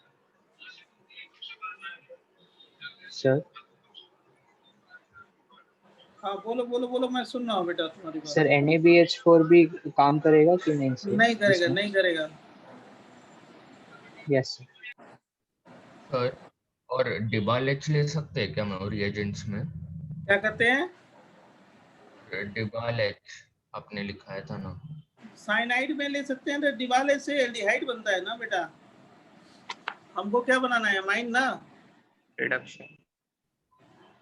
सर हाँ बोलो, मैं सुन रहा हूँ बेटा तुम्हारी बात। सर NaBH4 भी काम करेगा कि नहीं सर? नहीं करेगा, इसमें? नहीं करेगा। Yes sir. सर और डिबालेच ले सकते हैं क्या मैं रिएजेंट्स में? क्या करते हैं? डिबालेच आपने लिखा है था ना। साइनाइड में ले सकते हैं, तो डिबाले से एल्डिहाइड बनता है ना बेटा। हमको क्या बनाना है, अमाइन ना, reduction,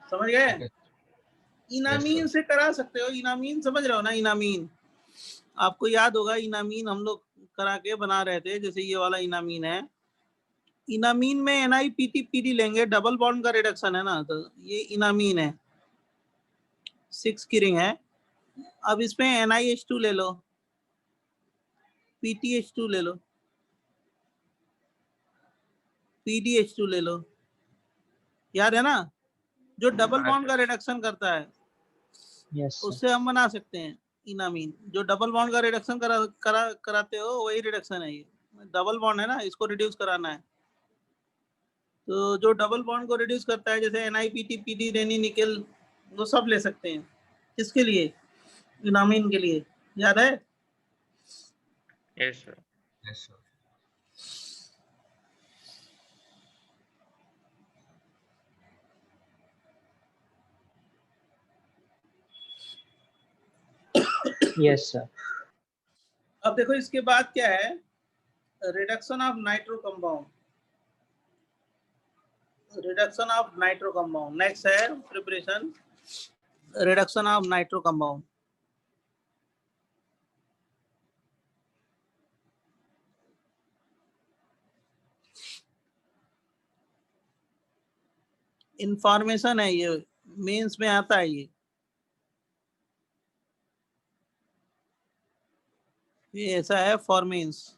समझ गए? Okay. इनामीन Yes, से करा सकते हो, इनामीन समझ रहे हो ना? इनामीन आपको याद होगा, इनामीन हम लोग करा के बना रहे थे, जैसे ये वाला इनामीन है। इनामीन में NiPT लेंगे, डबल बॉन्ड का रिडक्शन है ना, तो ये इनामीन है, 6 की रिंग है। अब इसमें NiH2 ले लो, PTH2 ले लो, PDH2 ले लो, याद है ना, जो डबल बॉन्ड का रिडक्शन करता है यस सर। उससे हम बना सकते हैं इनामीन। जो डबल बॉन्ड का रिडक्शन कराते हो वही रिडक्शन है ये। डबल बॉन्ड है ना, इसको रिड्यूस कराना है। तो जो डबल बॉन्ड को रिड्यूस करता है जैसे NiPT, PD, रेनी निकल, वो सब ले सकते हैं। किसके लिए? इनामीन के लिए। याद है? Yes sir. Yes sir. Yes sir. अब देखो इसके बाद क्या है, reduction of nitro compound. Reduction of nitro compound next है preparation, reduction of nitro compound. Information है ये, मेंस में आता है ये ऐसा है फॉर मेंस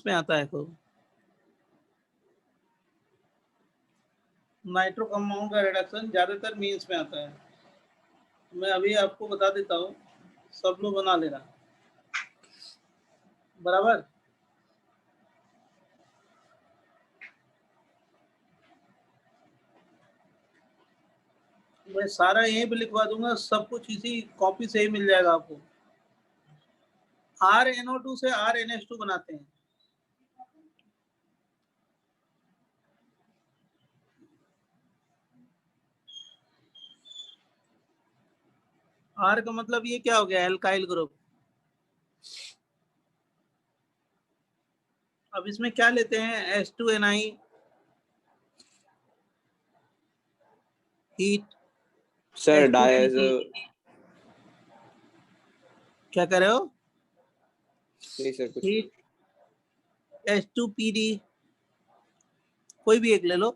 में आता है। को नाइट्रो कंपाउंड का रिडक्शन ज्यादातर मीन्स में आता है। मैं अभी आपको बता देता हूँ, सब लोग बना लेना बराबर। मैं सारा यहीं पे लिखवा दूंगा, सब कुछ इसी कॉपी से ही मिल जाएगा आपको। RNO2 से RNH2 बनाते हैं। R का मतलब ये क्या हो गया, एल्काइल ग्रुप। अब इसमें क्या लेते हैं, H2Ni हीट। सर डायज क्या कर रहे हो? नहीं सर कुछ हीट H2PD, कोई भी एक ले लो,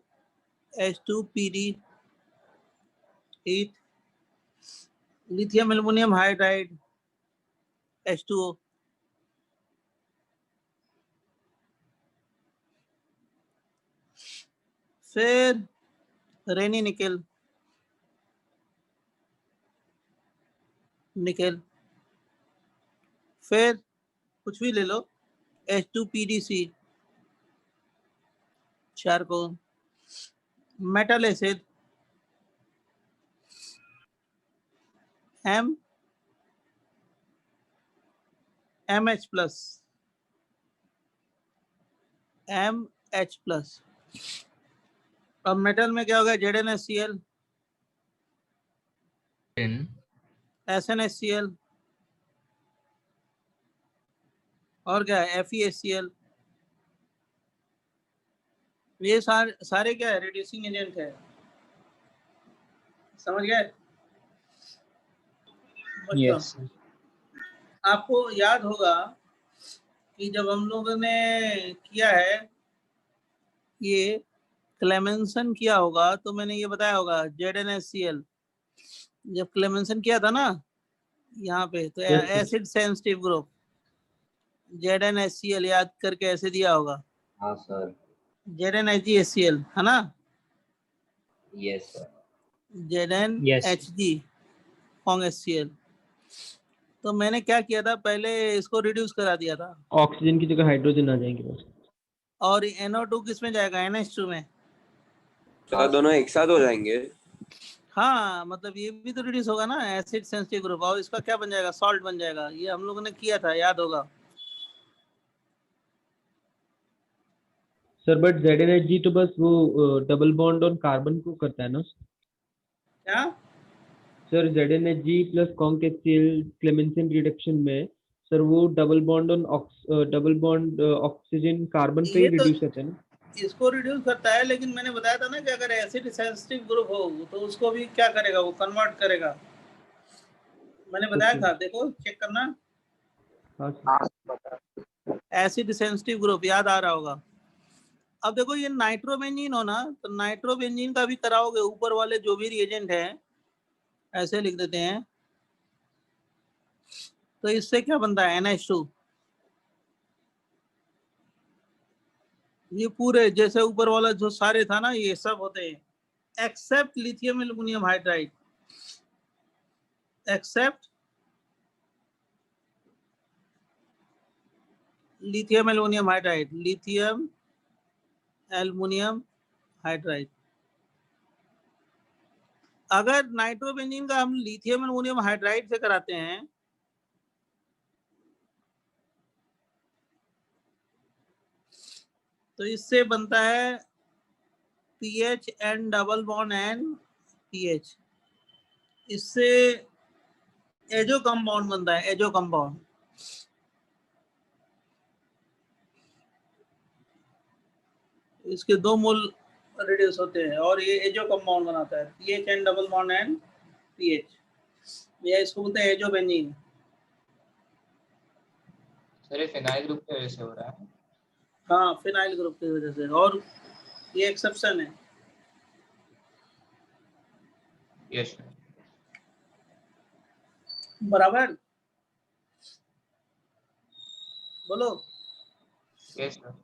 H2PD heat, lithium aluminium hydride H2O, फिर रेनी निकल फिर कुछ भी ले लो, H2PDC charcoal, metal acid MH plus. अब मेटल में क्या होगा, ZnHCl, SnHCl और क्या है, FeHCl। ये सारे क्या है, रिड्यूसिंग एजेंट है। समझ गए? Yes sir. आपको याद होगा कि जब हम लोगों ने किया है ये क्लेमेंसन किया होगा तो मैंने ये बताया होगा, ZnHCl जब क्लेमेंसन किया था ना यहाँ पे, तो एसिड सेंसिटिव ग्रुप ZnHCl याद करके ऐसे दिया होगा। हाँ सर। ZnHgHCl है ना, यस सर। ZnHg HCl। तो मैंने क्या किया था, पहले इसको रिड्यूस करा दिया था, ऑक्सीजन की जगह हाइड्रोजन आ जाएंगे बस। और NO2 किस में जाएगा, NH2 में। सर दोनों एक साथ हो जाएंगे। हाँ मतलब ये भी तो रिड्यूस होगा ना, एसिड सेंसिटिव ग्रुप, और इसका क्या बन जाएगा, सॉल्ट बन जाएगा। ये हम लोगों ने किया था, याद होगा। सर बट ZnHg तो बस वो डबल बॉन्ड ऑन कार्बन को करता है ना क्या? Sir? ZnHg plus conc HCl Clemmensen reduction में सर वो डबल बॉन्ड ऑक्सीजन कार्बन पे ही ये तो रिड्यूस करता है ना? इसको रिड्यूस करता है, लेकिन मैंने बताया था ना कि अगर एसिड सेंसिटिव ग्रुप हो तो उसको भी क्या करेगा, वो कन्वर्ट करेगा। मैंने बताया था, देखो चेक करना। हाँ सर। एसिड सेंसिटिव ग्रुप याद आ रहा होगा। अब देखो ये नाइट्रोबेंजीन हो ना, तो नाइट्रोबेंजीन का भी कराओगे, ऊपर वाले जो भी रिएजेंट है ऐसे लिख देते हैं। तो इससे क्या बनता है, NH2। ये पूरे जैसे ऊपर वाला जो सारे था ना, ये सब होते हैं except lithium aluminium hydride, except lithium aluminium hydride, lithium aluminium hydride. अगर नाइट्रोबेंजीन का हम लिथियम एल्युमिनियम हाइड्राइड से कराते हैं तो इससे बनता है PH N double bond N PH, इससे एजो कंपाउंड बनता है, एजो कंपाउंड। इसके 2 मोल रेडियस होते हैं और ये एजो कंपाउंड बनाता है, PH N double bond N PH, या इसको बोलते हैं एजो बेंजीन। सर ये फिनाइल ग्रुप की वजह से हो रहा है। हाँ, फिनाइल ग्रुप की वजह से, और ये एक्सेप्शन है। Yes sir. बराबर, बोलो। Yes sir.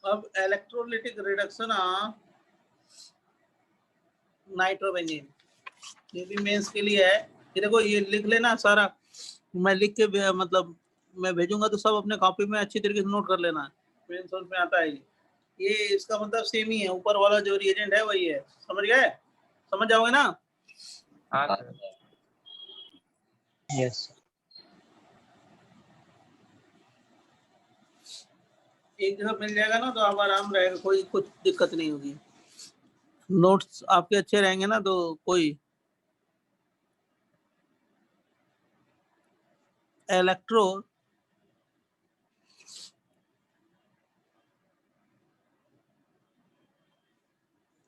अब इलेक्ट्रोलिटिक रिडक्शन ऑफ नाइट्रोबेंजीन, ये भी मेंस के लिए है। ये देखो, ये लिख लेना सारा, मैं लिख के मतलब मैं भेजूंगा तो सब अपने कॉपी में अच्छी तरीके से नोट कर लेना, मेंस में आता है ये इसका मतलब सेम ही है, ऊपर वाला जो रिएजेंट है वही है। समझ गए? समझ जाओगे ना? हाँ सर। यस एक जगह मिल जाएगा ना तो आप आराम रहेगा, कोई कुछ दिक्कत नहीं होगी। नोट्स आपके अच्छे रहेंगे ना तो कोई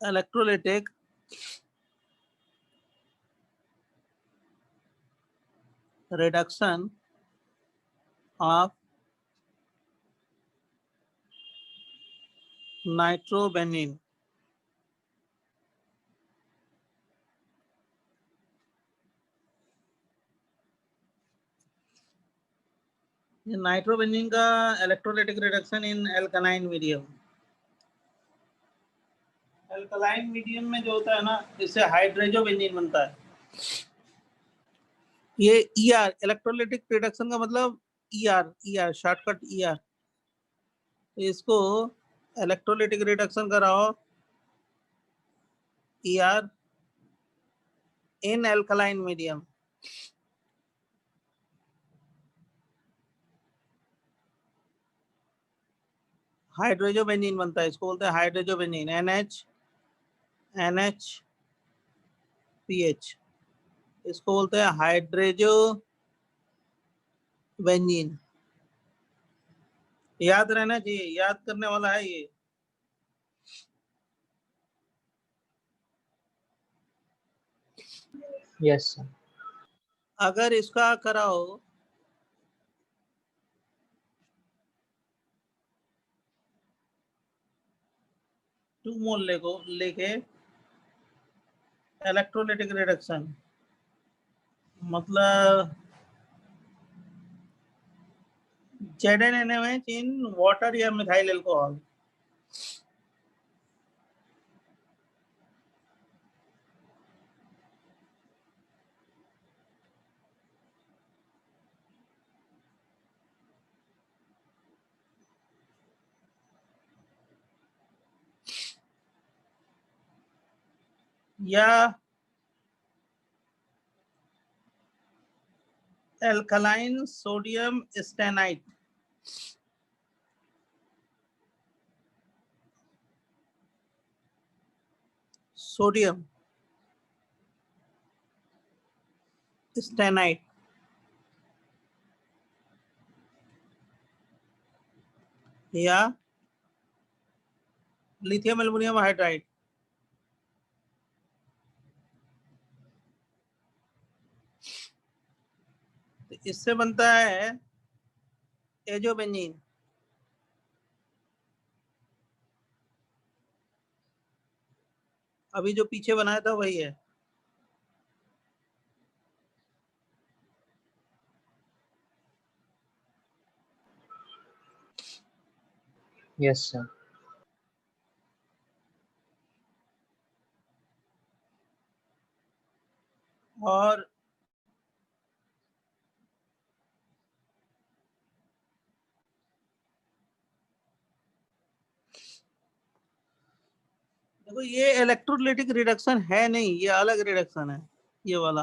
इलेक्ट्रोलिटिक रिडक्शन ऑफ नाइट्रोबेंजीन, ये नाइट्रोबेंजीन का electrolytic reduction in alkaline medium. Alkaline medium में जो होता है ना, इससे हाइड्रोजोबेंजीन बनता है। ये ईआर इलेक्ट्रोलिटिक रिडक्शन का मतलब ईआर शॉर्टकट ईआर, इसको इलेक्ट्रोलिटिक रिडक्शन कराओ ईआर इन एल्कलाइन मीडियम। हाइड्रोजोबेंजीन बनता है, इसको बोलते हैं हाइड्रोजोबेंजीन, NH PH, इसको बोलते हैं हाइड्रोजोबेंजीन। याद रहना चाहिए, याद करने वाला है ये। Yes sir. अगर इसका कराओ टू मोल लेके इलेक्ट्रोलिटिक रिडक्शन, मतलब ZnNaOH इन वाटर या मिथाइल अल्कोहल, या एल्कलाइन सोडियम स्टेनाइट, सोडियम स्टेनाइट, या लिथियम एल्युमिनियम हाइड्राइड। तो इससे बनता है एजोबेंजीन। अभी जो पीछे बनाया था वही है। Yes, sir. और देखो ये इलेक्ट्रोलाइटिक रिडक्शन है नहीं, ये अलग रिडक्शन है ये वाला।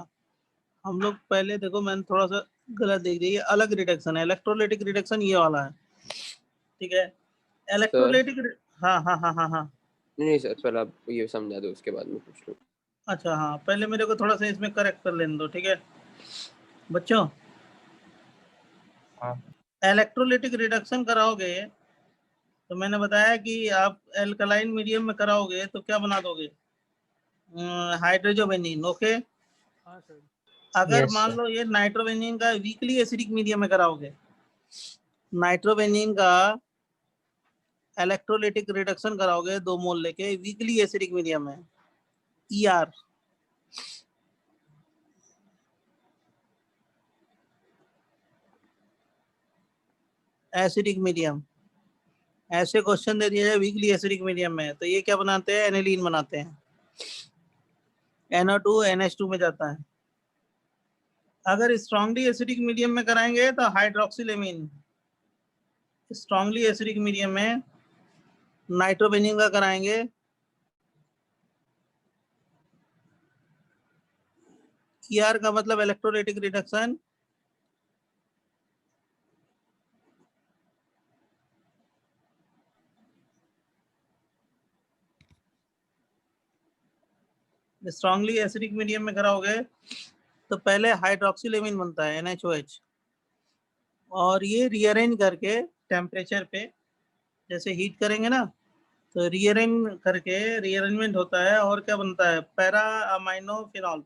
हम लोग पहले देखो मैंने थोड़ा सा गलत देख दिया, ये अलग रिडक्शन है। इलेक्ट्रोलाइटिक रिडक्शन ये वाला है, ठीक है। इलेक्ट्रोलाइटिक हाँ हाँ हाँ हाँ हाँ नहीं सर, पहले आप ये समझा दो, उसके बाद में पूछ लूँ। अच्छा हाँ, पहले मेरे को थोड़ा सा इसमें करेक्ट कर लेने दो, ठीक है बच्चों। हाँ। इलेक्ट्रोलाइटिक रिडक्शन कराओगे तो मैंने बताया कि आप एल्कलाइन मीडियम में कराओगे तो क्या बना दोगे, हाइड्रोजोबेंजीन। ओके, हाँ सर। अगर Yes, मान sir. लो ये नाइट्रोबेंजीन का वीकली एसिडिक मीडियम में कराओगे, नाइट्रोबेंजीन का इलेक्ट्रोलाइटिक रिडक्शन कराओगे 2 मोल लेके वीकली एसिडिक मीडियम में, ER, एसिडिक मीडियम, ऐसे क्वेश्चन दे दिया जाए वीकली एसिडिक मीडियम में, तो ये क्या बनाते हैं, एनिलीन बनाते हैं, NO2 NH2 में जाता है। अगर स्ट्रांगली एसिडिक मीडियम में कराएंगे तो हाइड्रोक्सिलेमीन, स्ट्रांगली एसिडिक मीडियम में नाइट्रोबेंजीन का कराएंगे, ER का मतलब electrolytic reduction, strongly acidic medium में कराओगे तो पहले हाइड्रोक्सिलेमीन बनता है NaOH, और ये रीअरेंज करके टेम्परेचर पे जैसे हीट करेंगे ना तो रीअरेंज करके रीअरेंजमेंट होता है और क्या बनता है, पैरा अमाइनो फिनॉल।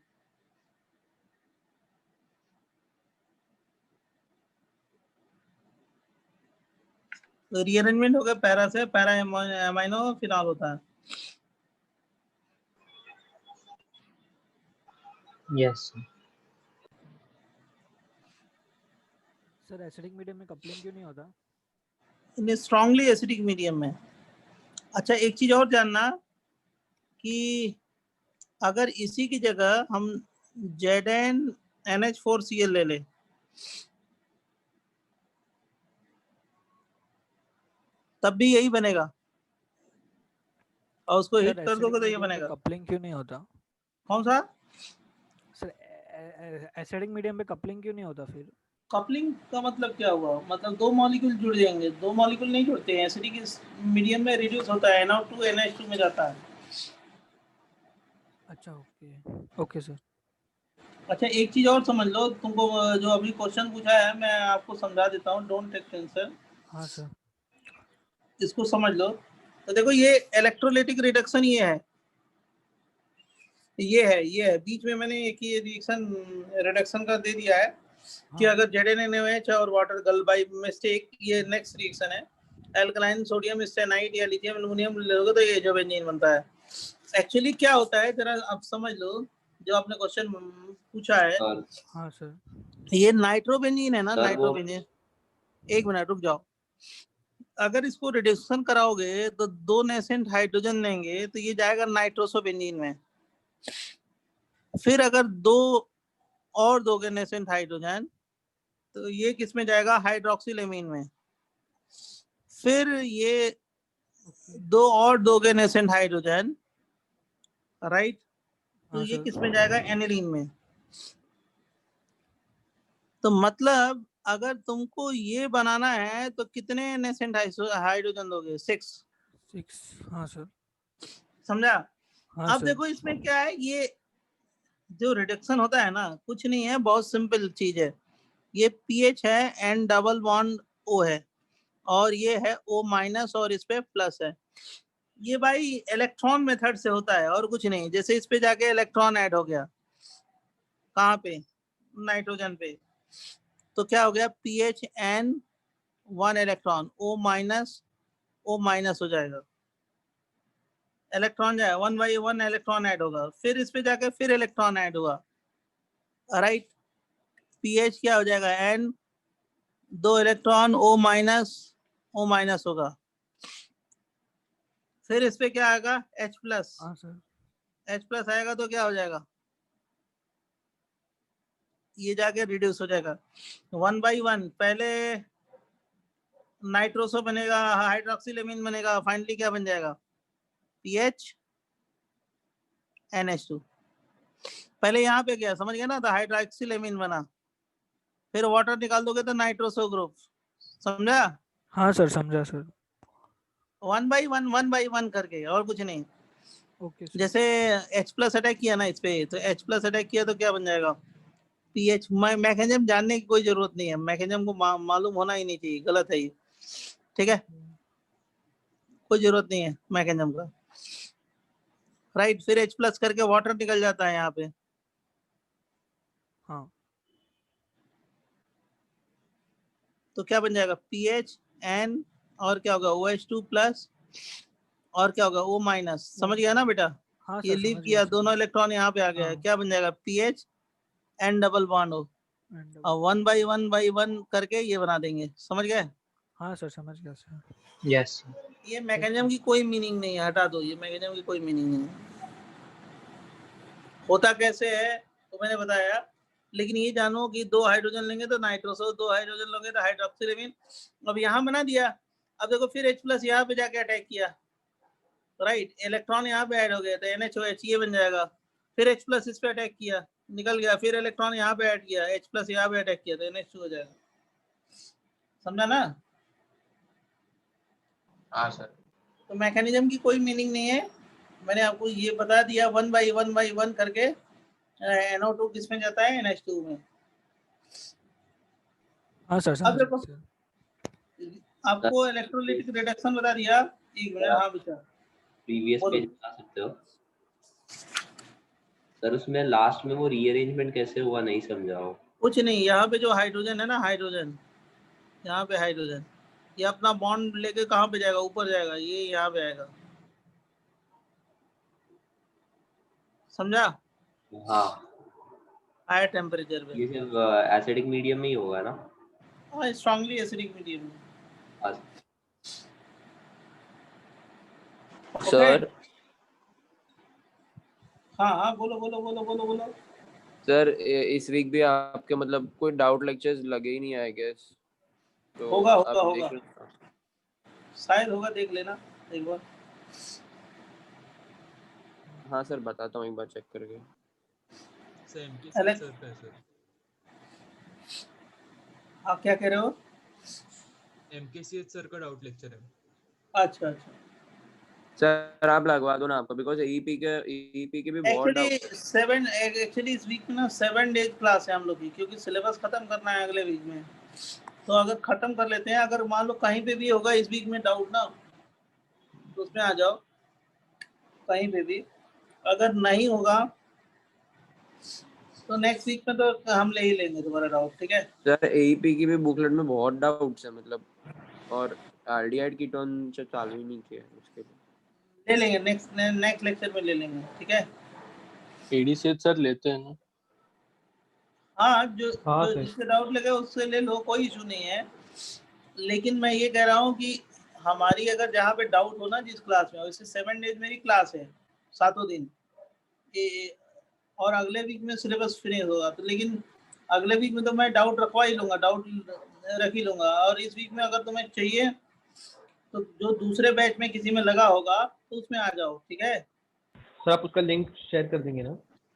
तो रीअरेंजमेंट हो गया पैरा से, पैरा अमाइनो फिनॉल होता है। Yes, sir. Sir acidic medium में कपलिंग क्यों नहीं होता? स्ट्रांगली एसिडिक मीडियम में। अच्छा एक चीज और जानना कि अगर इसी की जगह हम ZnNH4Cl ले लें तब भी यही बनेगा, और उसको हिट कर दोगे तो ये बनेगा। कपलिंग क्यों नहीं होता? कौन सा सर एसिडिक मीडियम पे कपलिंग क्यों नहीं होता फिर? कपलिंग का मतलब क्या हुआ, मतलब 2 मॉलिक्यूल जुड़ जाएंगे, 2 मॉलिक्यूल नहीं जुड़ते हैं, एसिडिक मीडियम में रिड्यूस होता है, NO2 NH2 में जाता है। अच्छा ओके सर। अच्छा एक चीज और समझ लो, तुमको जो अभी क्वेश्चन पूछा है मैं आपको समझा देता हूँ, डोंट टेक टेंशन। हाँ सर। इसको समझ लो। तो देखो ये इलेक्ट्रोलाइटिक रिडक्शन ये है, ये है बीच में मैंने एक ये रिएक्शन रिडक्शन का दे दिया है कि अगर ZnNaOH और वाटर गल बाय मिस्टेक, ये नेक्स्ट रिएक्शन है, एल्कलाइन सोडियम स्टेनाइड या लिथियम एल्युमिनियम लोगे तो ये जो बेंजीन बनता है। एक्चुअली क्या होता है जरा आप समझ लो, जो आपने क्वेश्चन पूछा है। हाँ सर। ये नाइट्रोबेंजीन है ना, नाइट्रोबेंजीन, एक मिनट रुक जाओ। अगर इसको रिडक्शन कराओगे तो 2 नेसेंट हाइड्रोजन देंगे तो ये जाएगा नाइट्रोसोबेंजीन में, फिर अगर 2 और दोगे नेसेंट हाइड्रोजन तो ये किस में जाएगा, हाइड्रोक्सिलेमीन में, फिर ये 2 और दोगे नेसेंट हाइड्रोजन, राइट, तो ये किस में जाएगा, एनिलीन में। तो मतलब अगर तुमको ये बनाना है तो कितने नेसेंट हाइड्रोजन दोगे, 6। हाँ सर। समझा। हाँ अब सर। देखो इसमें क्या है, ये जो रिडक्शन होता है ना कुछ नहीं है, बहुत सिंपल चीज है। ये पीएच है, N डबल बॉन्ड O है, और ये है O- और इस पे प्लस है। ये भाई इलेक्ट्रॉन मेथड से होता है और कुछ नहीं। जैसे इस पे जाके इलेक्ट्रॉन ऐड हो गया, कहाँ पे, नाइट्रोजन पे, तो क्या हो गया, PHN 1 इलेक्ट्रॉन, O- हो जाएगा, इलेक्ट्रॉन जाए 1/1 इलेक्ट्रॉन ऐड होगा, फिर इस पे जाके फिर इलेक्ट्रॉन ऐड हुआ, राइट, पीएच क्या हो जाएगा, N 2 इलेक्ट्रॉन, O- होगा, फिर इस पे क्या आएगा H प्लस, हाँ सर। H प्लस आएगा तो क्या हो जाएगा, ये जाके रिड्यूस हो जाएगा 1/1। पहले नाइट्रोसो बनेगा, हाइड्रोक्सिलेमिन बनेगा, फाइनली क्या बन जाएगा PH NH2। पहले यहाँ पे क्या समझ गया ना, तो हाइड्रोक्सिलेमिन बना, फिर वाटर निकाल दोगे तो नाइट्रोसो ग्रुप, समझा। हाँ सर समझा सर। 1/1 करके, और कुछ नहीं। Okay sir. जैसे H प्लस अटैक किया ना इस पे, तो H प्लस अटैक किया तो क्या बन जाएगा PH। मैकेनिज्म जानने की कोई जरूरत नहीं है, मैकेनिज्म को मालूम होना ही नहीं चाहिए, गलत है ये, ठीक है, कोई जरूरत नहीं है मैकेनिज्म का, राइट। फिर H प्लस करके वाटर निकल जाता है यहाँ पे, हाँ। तो क्या बन जाएगा PH N, और क्या होगा OH2 प्लस, और क्या होगा O माइनस, समझ गया ना बेटा। हाँ ये सर लीव समझ किया, गया सर। दोनों इलेक्ट्रॉन यहाँ पे आ गया है, हाँ। क्या बन जाएगा PH N double bond O, And- और 1/1 करके ये बना देंगे, समझ गए। हाँ सर समझ गया सर। यस। ये मैकेनिज्म की कोई मीनिंग नहीं है, हटा दो, ये मैकेनिज्म की कोई मीनिंग नहीं है। होता कैसे है तो मैंने बताया, लेकिन ये जानो कि 2 हाइड्रोजन लेंगे तो नाइट्रोसो, 2 हाइड्रोजन लोगे तो हाइड्रोक्सिलेमिन। अब यहाँ बना दिया, अब देखो फिर H प्लस यहाँ पे जाके अटैक किया, राइट, इलेक्ट्रॉन यहाँ पे ऐड हो गया तो NaOH ये बन जाएगा। फिर H प्लस इस पे अटैक किया, निकल गया, फिर इलेक्ट्रॉन यहाँ पे ऐड किया, H प्लस यहाँ पे अटैक किया तो NH2 हो जाएगा, समझा ना। हाँ सर। तो मैकेनिज्म की कोई मीनिंग नहीं है, मैंने आपको ये बता दिया 1/1 करके NO2 किस में जाता है NH2 में। हाँ सर अब समझ देखो गया सर। आपको इलेक्ट्रोलिटिक रिडक्शन बता दिया, एक मिनट, हाँ बेटा प्रीवियस बोलो। पेज बता सकते हो सर, उसमें लास्ट में वो रीअरेंजमेंट कैसे हुआ नहीं समझा हो। कुछ नहीं, यहाँ पे जो हाइड्रोजन है ना, हाइड्रोजन यहाँ पे हाइड्रोजन, ये अपना बॉन्ड लेके कहाँ पे जाएगा, ऊपर जाएगा, ये यहाँ पे आएगा, समझा, हाँ, हायर टेम्परेचर पे। ये सिर्फ एसिडिक मीडियम में ही होगा ना। हाँ, स्ट्रांगली एसिडिक मीडियम में। सर हाँ हाँ बोलो बोलो बोलो बोलो बोलो। सर इस वीक भी आपके मतलब कोई डाउट लेक्चर्स लगे ही नहीं आई गेस, तो होगा आप होगा देख होगा, लेना। शायद होगा, देख लेना एक बार। हाँ सर बताता हूँ एक बार चेक करके। सर आप क्या कह रहे हो। MKCH सर का डाउट लेक्चर है। अच्छा अच्छा, सर आप लगवा दो ना आपका, बिकॉज ईपी के भी बहुत एक्चुअली इस वीक में ना 7 डेज क्लास है हम लोग की, क्योंकि सिलेबस खत्म करना है अगले वीक में, तो अगर खत्म कर लेते हैं, अगर मान लो कहीं पे भी होगा इस वीक में डाउट ना, तो उसमें आ जाओ कहीं पे भी, अगर नहीं होगा तो नेक्स्ट वीक में तो हम ले ही लेंगे तुम्हारा डाउट, ठीक है। सर एईपी की भी बुकलेट में बहुत डाउट्स है मतलब, और एल्डिहाइड कीटोन से चालू ही नहीं किया है उसके लिए। ले लेंगे नेक्स्ट लेक्चर में ले लेंगे, ठीक है। एडीसीएच सर लेते हैं ना। हाँ, जो हाँ सर। जिससे डाउट लगे उससे ले लो, कोई इशू नहीं है, लेकिन मैं ये कह रहा हूँ कि हमारी अगर जहाँ पे डाउट हो ना जिस क्लास में, वैसे 7 डेज मेरी क्लास है, 7 दिन, और अगले वीक में सिलेबस फिनिश होगा, तो लेकिन अगले वीक में तो मैं डाउट रखवा ही लूँगा, डाउट रख ही लूँगा, और इस वीक में अगर तुम्हें चाहिए तो जो दूसरे बैच में किसी में लगा होगा तो उसमें आ जाओ, ठीक है। सर आप उसका लिंक शेयर कर देंगे ना।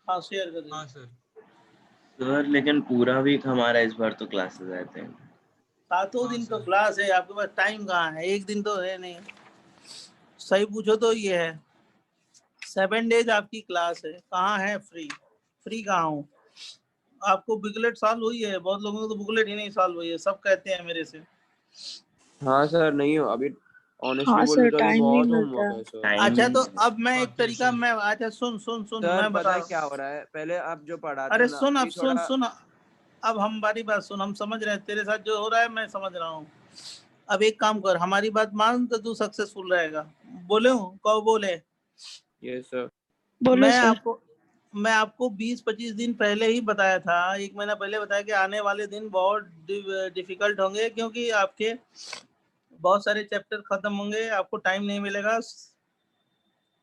हाँ शेयर कर देंगे। हाँ सर। सर लेकिन पूरा वीक हमारा इस बार तो क्लासेस रहते हैं। 7 दिन तो क्लास है, आपके पास टाइम कहाँ है, एक दिन तो है नहीं, सही पूछो तो ये है 7 डेज आपकी क्लास है, कहाँ है फ्री कहाँ हूँ। आपको बुकलेट सॉल्व हुई है, बहुत लोगों को तो बुकलेट ही नहीं सॉल्व हुई है, सब कहते हैं मेरे से। हाँ सर नहीं हो अभी, ऑनेस्टली हाँ बोलूं सर, तो अभी टाइम नहीं बहुत मिलता होमवर्क है। है सर। अच्छा तो अब मैं एक तरीका, मैं अच्छा सुन सर मैं पता बता है क्या हो रहा है, पहले आप जो पढ़ाते अरे हैं ना सुन, अब अभी थोड़ा सुन अब हमारी बात सुन, हम समझ रहे हैं तेरे साथ जो हो रहा है, मैं समझ रहा हूँ। अब एक काम कर, हमारी बात मान तो तू सक्सेसफुल रहेगा। बोले हूँ कहो बोले। Yes sir. बोलो सर। मैं आपको 20-25 दिन पहले ही बताया था, 1 महीना पहले बताया कि आने वाले दिन बहुत डिफिकल्ट होंगे, क्योंकि आपके बहुत सारे चैप्टर खत्म होंगे, आपको टाइम नहीं मिलेगा,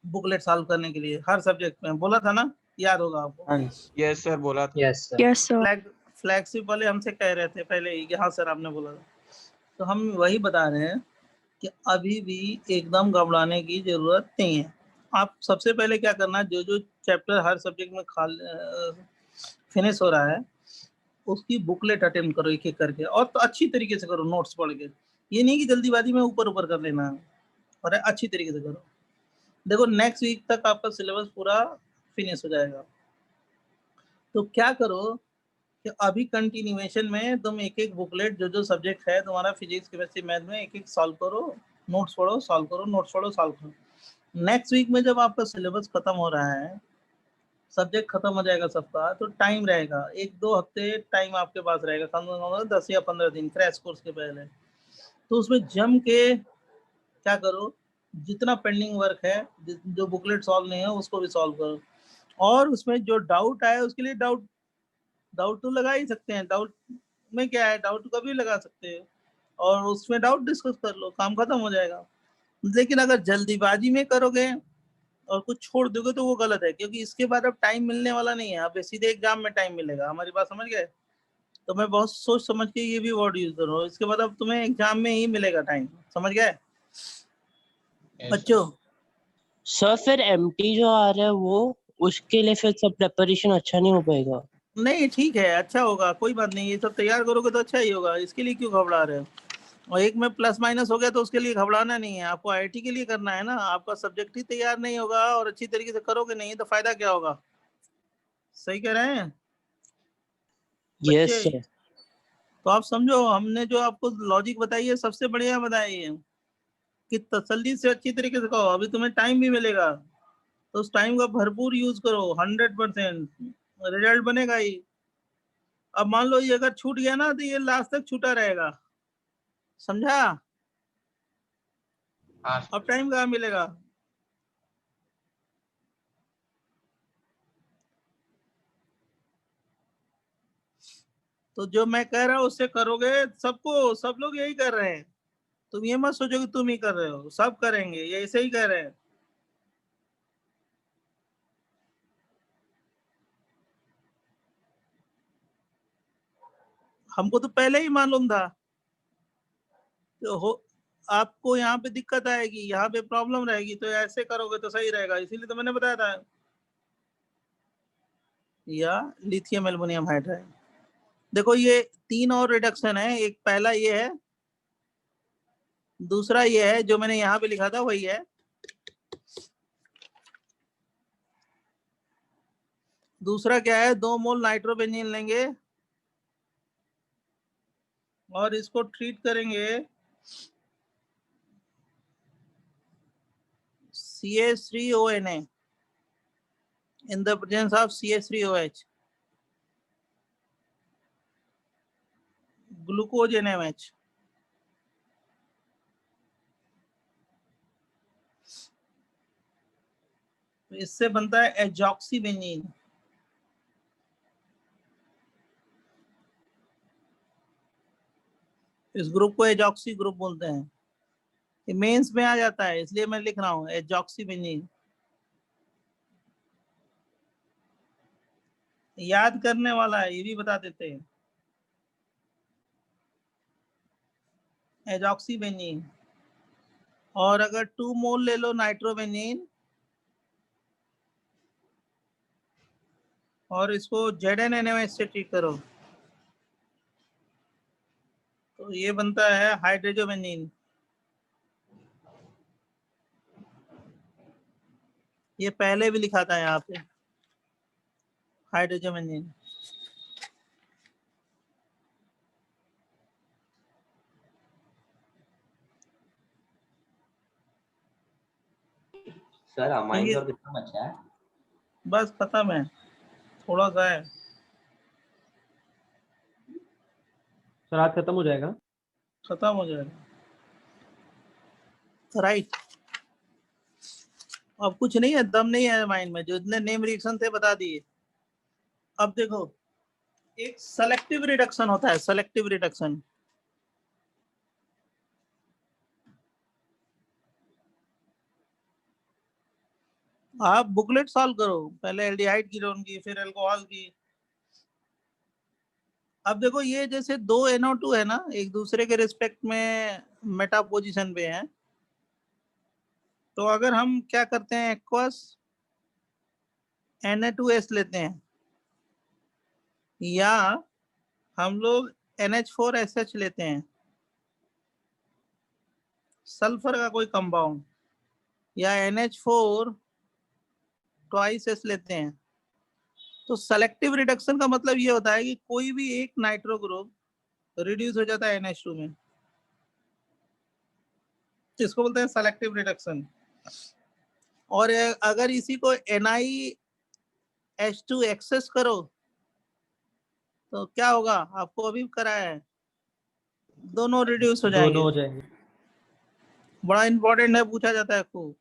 बुकलेट सॉल्व करने के लिए हर सब्जेक्ट में, बोला था ना, याद होगा आपको। यस सर बोला था। Yes sir. Yes sir. Flagship वाले हमसे कह रहे थे पहले ही कि हाँ सर आपने बोला था, तो हम वही बता रहे हैं कि अभी भी एकदम घबराने की जरूरत नहीं है। आप सबसे पहले क्या करना, जो जो चैप्टर हर सब्जेक्ट में फिनिश हो रहा है उसकी बुकलेट अटेम्प्ट करो एक एक करके, और तो अच्छी तरीके से करो, नोट्स पढ़ के। ये नहीं कि जल्दीबाजी में ऊपर ऊपर कर लेना है, और अच्छी तरीके से करो। देखो नेक्स्ट वीक तक आपका सिलेबस पूरा फिनिश हो जाएगा। तो क्या करो कि अभी कंटिन्यूएशन में तुम एक एक बुकलेट जो जो सब्जेक्ट है तुम्हारा, फिजिक्स केमिस्ट्री मैथ में, एक एक सॉल्व करो, नोट्स पढ़ो, सॉल्व करो, नोट्स पढ़ो, सॉल्व करो। नेक्स्ट वीक में जब आपका सिलेबस खत्म हो रहा है, सब्जेक्ट खत्म हो जाएगा सबका, तो टाइम रहेगा, 1-2 हफ्ते टाइम आपके पास रहेगा, कम से कम 10 या 15 दिन क्रैश कोर्स के पहले। तो उसमें जम के क्या करो, जितना पेंडिंग वर्क है, जो बुकलेट सॉल्व नहीं है उसको भी सॉल्व करो, और उसमें जो डाउट आए उसके लिए डाउट तो लगा ही सकते हैं, डाउट में क्या है, डाउट कभी लगा सकते हैं, और उसमें डाउट डिस्कस कर लो, काम खत्म हो जाएगा। लेकिन अगर जल्दीबाजी में करोगे और कुछ छोड़ दोगे तो वो गलत है, क्योंकि इसके बाद अब टाइम मिलने वाला नहीं है, अब सीधे एग्जाम में टाइम मिलेगा। हमारी बात समझ गए? तो मैं बहुत सोच समझ के ये भी वर्ड यूज कर रहा हूँ, इसके बाद अब तुम्हें एग्जाम में ही मिलेगा टाइम, समझ गए बच्चों? सर फिर एमटी जो आ रहा है वो, उसके लिए फिर सब प्रिपरेशन अच्छा नहीं हो पाएगा? नहीं ठीक है, अच्छा होगा, कोई बात नहीं, ये सब तैयार करोगे तो अच्छा ही होगा, इसके लिए क्यों घबरा रहे हो? और एक में प्लस माइनस हो गया तो उसके लिए घबराना नहीं है, आपको आईआईटी के लिए करना है ना। आपका सब्जेक्ट ही तैयार नहीं होगा और अच्छी तरीके से करोगे नहीं तो फायदा क्या होगा? सही कह रहे हैं यस बच्चे? सर। तो आप समझो, हमने जो आपको लॉजिक बताई है सबसे बढ़िया बताई है कि तसल्ली से अच्छी तरीके से कहो। अभी तुम्हें टाइम भी मिलेगा तो उस टाइम का भरपूर यूज करो, 100% रिजल्ट बनेगा ही। अब मान लो ये अगर छूट गया ना तो ये लास्ट तक छूटा रहेगा, समझा? अब टाइम कहाँ मिलेगा? तो जो मैं कह रहा हूँ उससे करोगे, सबको, सब लोग यही कर रहे हैं, तुम ये मत सोचो कि तुम ही कर रहे हो, सब करेंगे, ये ऐसे ही कह रहे हैं। हमको तो पहले ही मालूम था तो आपको यहाँ पे दिक्कत आएगी, यहाँ पे प्रॉब्लम रहेगी, तो ऐसे करोगे तो सही रहेगा, इसीलिए तो मैंने बताया था। या लिथियम एल्युमिनियम हाइड्राइड, देखो ये 3 और रिडक्शन है, एक पहला ये है, दूसरा ये है जो मैंने यहाँ पे लिखा था वही है, दूसरा क्या है, 2 मोल नाइट्रोबेंजीन लेंगे और इसको ट्रीट करेंगे CH3ONA in the presence of CH3OH, glucose NaMH। तो इससे बनता है एजॉक्सीबेंजीन। इस ग्रुप को एजॉक्सी ग्रुप बोलते हैं, ये मेंस में आ जाता है इसलिए मैं लिख रहा हूँ एजॉक्सीबेंजीन। याद करने वाला है, ये भी बता देते हैं, एजॉक्सीबेंजीन। और अगर 2 मोल ले लो नाइट्रोबेंजीन और इसको ZnNaOH से ट्रीट करो तो ये बनता है हाइड्रोजोबेंजीन। ये पहले भी लिखा था यहाँ पे, हाइड्रोजोबेंजीन। सर अमाइन और कितना बचा है? बस खत्म है, थोड़ा सा है सर, आज खत्म हो जाएगा? खत्म हो जाएगा, राइट। अब कुछ नहीं है, दम नहीं है माइंड में, जो इतने नेम रिएक्शन थे बता दिए। अब देखो एक सेलेक्टिव रिडक्शन होता है, सेलेक्टिव रिडक्शन। आप बुकलेट सॉल्व करो, पहले एल्डिहाइड कीटोन की फिर अल्कोहल की। अब देखो ये जैसे दो NO2 है ना, एक दूसरे के रिस्पेक्ट में मेटा पोजीशन पे है, तो अगर हम क्या करते हैं, एक्वस Na2S लेते हैं, या हम लोग NH4SH लेते हैं, सल्फर का कोई कंपाउंड, या NH4 ट्वाइस S लेते हैं, तो सेलेक्टिव रिडक्शन का मतलब ये होता है कि कोई भी एक नाइट्रो ग्रुप रिड्यूस हो जाता है NH2 में, इसको बोलते हैं सेलेक्टिव रिडक्शन। और अगर इसी को NiH2 एक्सेस करो तो क्या होगा, आपको अभी कराया है, दोनों रिड्यूस हो जाएंगे। दोनों हो जाएंगे। बड़ा इंपॉर्टेंट है, पूछा जाता है खूब,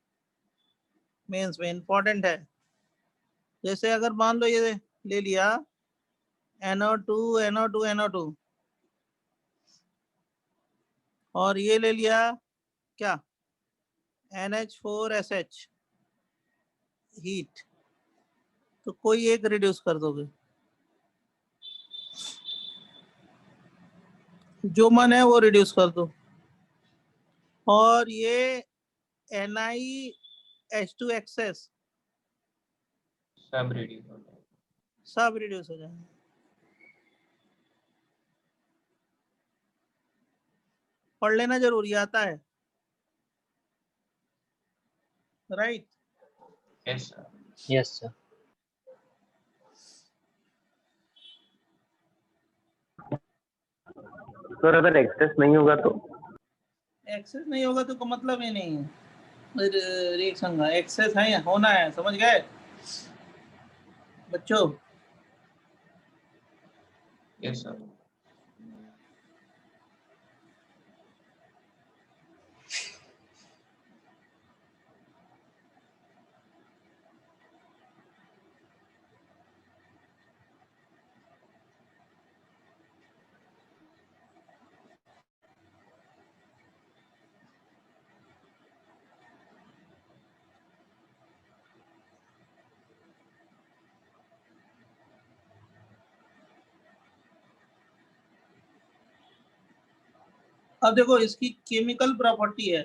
मेंस में इंपॉर्टेंट है। जैसे अगर मान लो ये ले लिया NO2 NO2 NO2, और ये ले लिया क्या, NH4SH, हीट, तो कोई एक रिड्यूस कर दोगे, जो मन है वो रिड्यूस कर दो, और ये NiH2 एक्सेस सब रिड्यूस हो जाएगा। सब रिड्यूस हो जाएंगे। पढ़ लेना जरूरी आता है, right? Yes sir. Yes sir. Sir अगर एक्सेस नहीं होगा तो? एक्सेस नहीं होगा तो मतलब ही नहीं है रिएक्शन का, एक्सेस है, होना है, समझ गए बच्चों? Yes sir. अब देखो इसकी केमिकल प्रॉपर्टी है,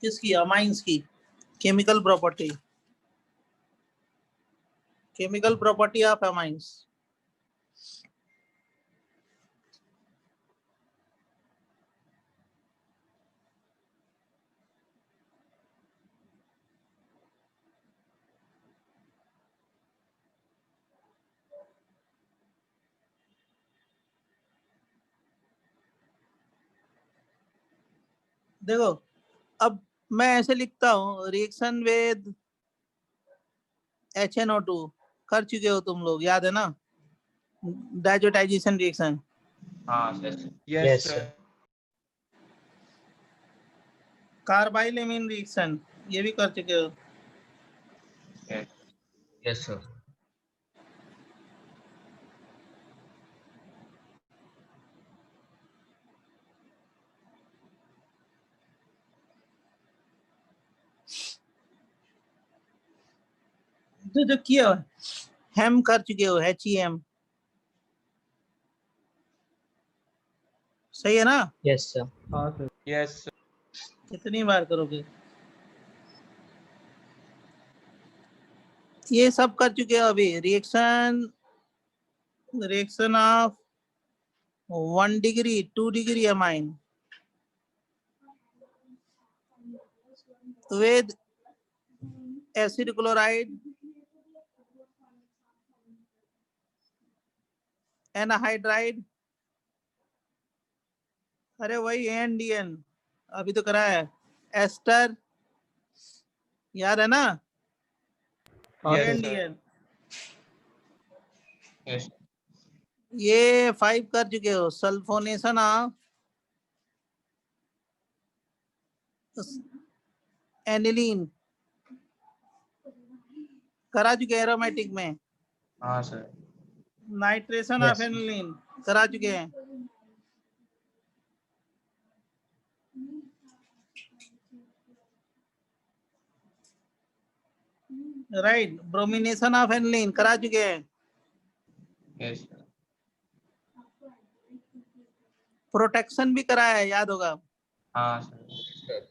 किसकी, अमाइंस की chemical property, chemical property of amines. देखो अब मैं ऐसे लिखता हूँ, रिएक्शन विद HNO2 कर चुके हो तुम लोग, याद है ना, डायजोटाइजेशन रिएक्शन। हाँ sir. Yes sir. Carbylamine reaction ये भी कर चुके हो। Yes sir. जो किया हो, हेम कर चुके हो, HEM, सही है ना? Yes sir. हाँ सर। Yes sir. कितनी बार करोगे? ये सब कर चुके हो अभी, reaction of 1 degree 2 degree amine with acid chloride, anhydride, अरे वही ANDN अभी तो करा है, एस्टर, याद है ना? ANDN yes. ये 5 कर चुके हो, सल्फोनेशन ऑफ एनिलीन करा चुके हैं एरोमेटिक में। हाँ सर। नाइट्रेशन ऑफ एनिलीन करा चुके हैं। राइट, ब्रोमिनेशन ऑफ एनिलीन करा चुके हैं। Yes sir. प्रोटेक्शन भी करा है, याद होगा। हाँ सर।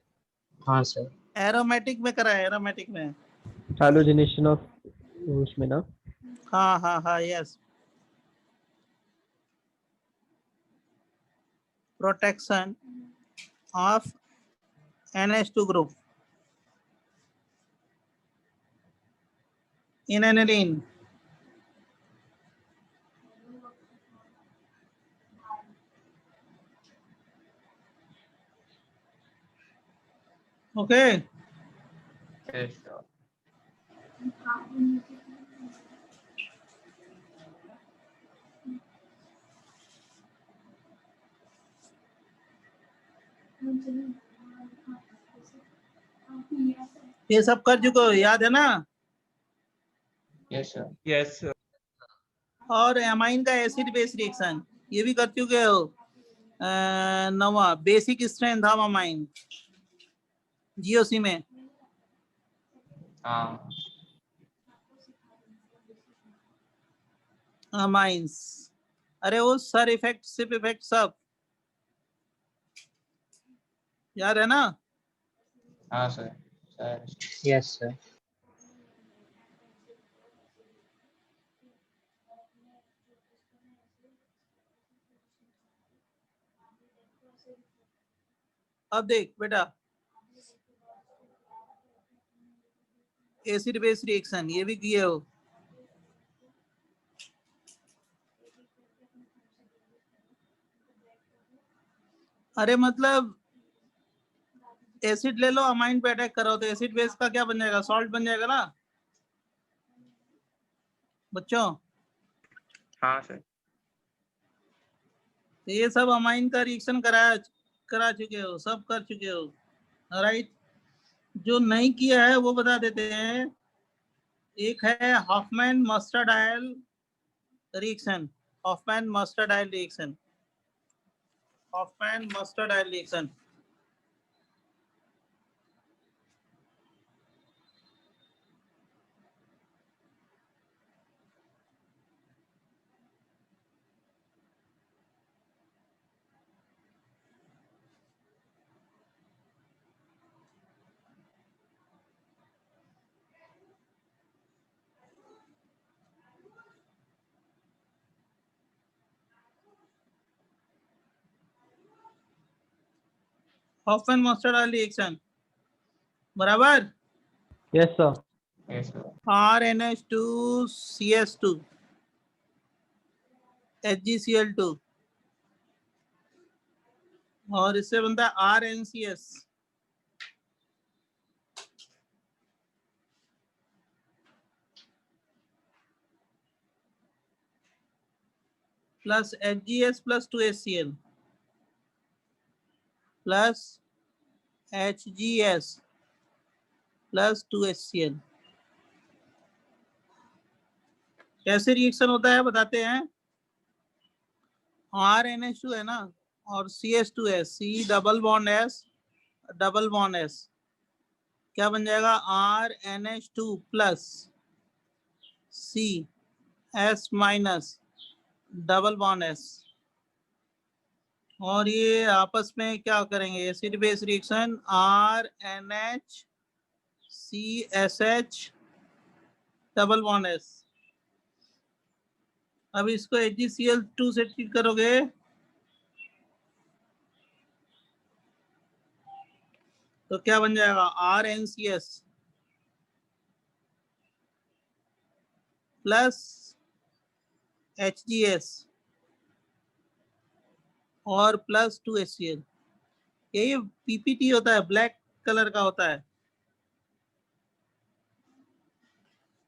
हाँ सर। एरोमेटिक में करा है, एरोमेटिक में। हैलोजिनेशन ऑफ उसमें ना। हाँ हाँ हाँ, yes. Protection of NH2 group in aniline. Okay. Yes sir. ये सब कर चुके हो, याद है ना? Yes sir. Yes sir. और एमाइन का एसिड बेस रिएक्शन ये भी कर चुके हो। नवा basic strength of amine GOC में। हाँ अमाइंस, अरे वो सर इफेक्ट, सिप इफेक्ट सब याद है ना? हाँ सर। Sir yes sir. अब देख बेटा, एसिड बेस रिएक्शन ये भी किए हो। अरे मतलब एसिड ले लो, अमाइन पे अटैक करो तो एसिड बेस का क्या बन जाएगा? सॉल्ट बन जाएगा ना बच्चों? हाँ सर। तो ये सब अमाइन का रिएक्शन करा चुके हो, सब कर चुके हो। राइट, जो नहीं किया है वो बता देते हैं। एक है Hofmann mustard oil reaction, Hofmann mustard oil reaction, Hofmann mustard oil reaction. Hofmann mustard oil reaction बराबर। Yes sir. Yes sir. RNH2CS2 HgCl2 और इससे बनता है RNCS plus HgS plus 2HCl plus HgS plus 2HCl। कैसे रिएक्शन होता है बताते हैं। RNH2 है ना और CS2 है, C double bond S double bond S, क्या बन जाएगा? RNH2 plus C S minus double bond S। और ये आपस में क्या करेंगे? Acid base reaction RNHCSH double bond S। अब इसको HgCl2 से ट्रीट करोगे तो क्या बन जाएगा? RNCS प्लस HgS और प्लस 2HCl। यही PPT होता है, ब्लैक कलर का होता है।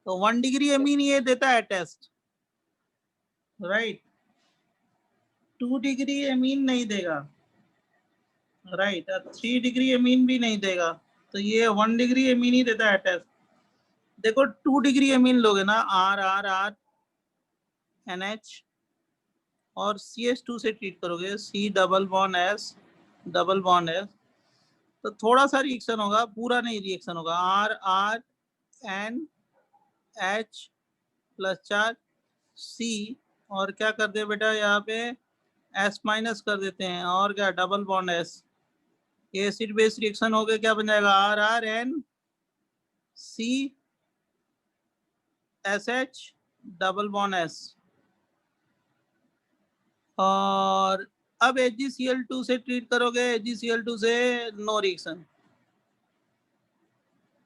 तो 1 डिग्री अमीन ये देता है टेस्ट, राइट। 2 डिग्री अमीन नहीं देगा, राइट। 3 डिग्री अमीन भी नहीं देगा, तो ये 1 डिग्री अमीन ही देता है टेस्ट। देखो 2 डिग्री अमीन लोगे ना, RRR NH और CH2 से ट्रीट करोगे, C double bond S double bond S, तो थोड़ा सा रिएक्शन होगा, पूरा नहीं रिएक्शन होगा। RRN H plus charge C, और क्या करते हैं बेटा यहाँ पे S माइनस कर देते हैं, और क्या डबल बॉन्ड S। ये एसिड बेस रिएक्शन हो गया, क्या बन जाएगा RRN C SH double bond S। और अब HgCl2 से ट्रीट करोगे, HgCl2 से नो रिएक्शन।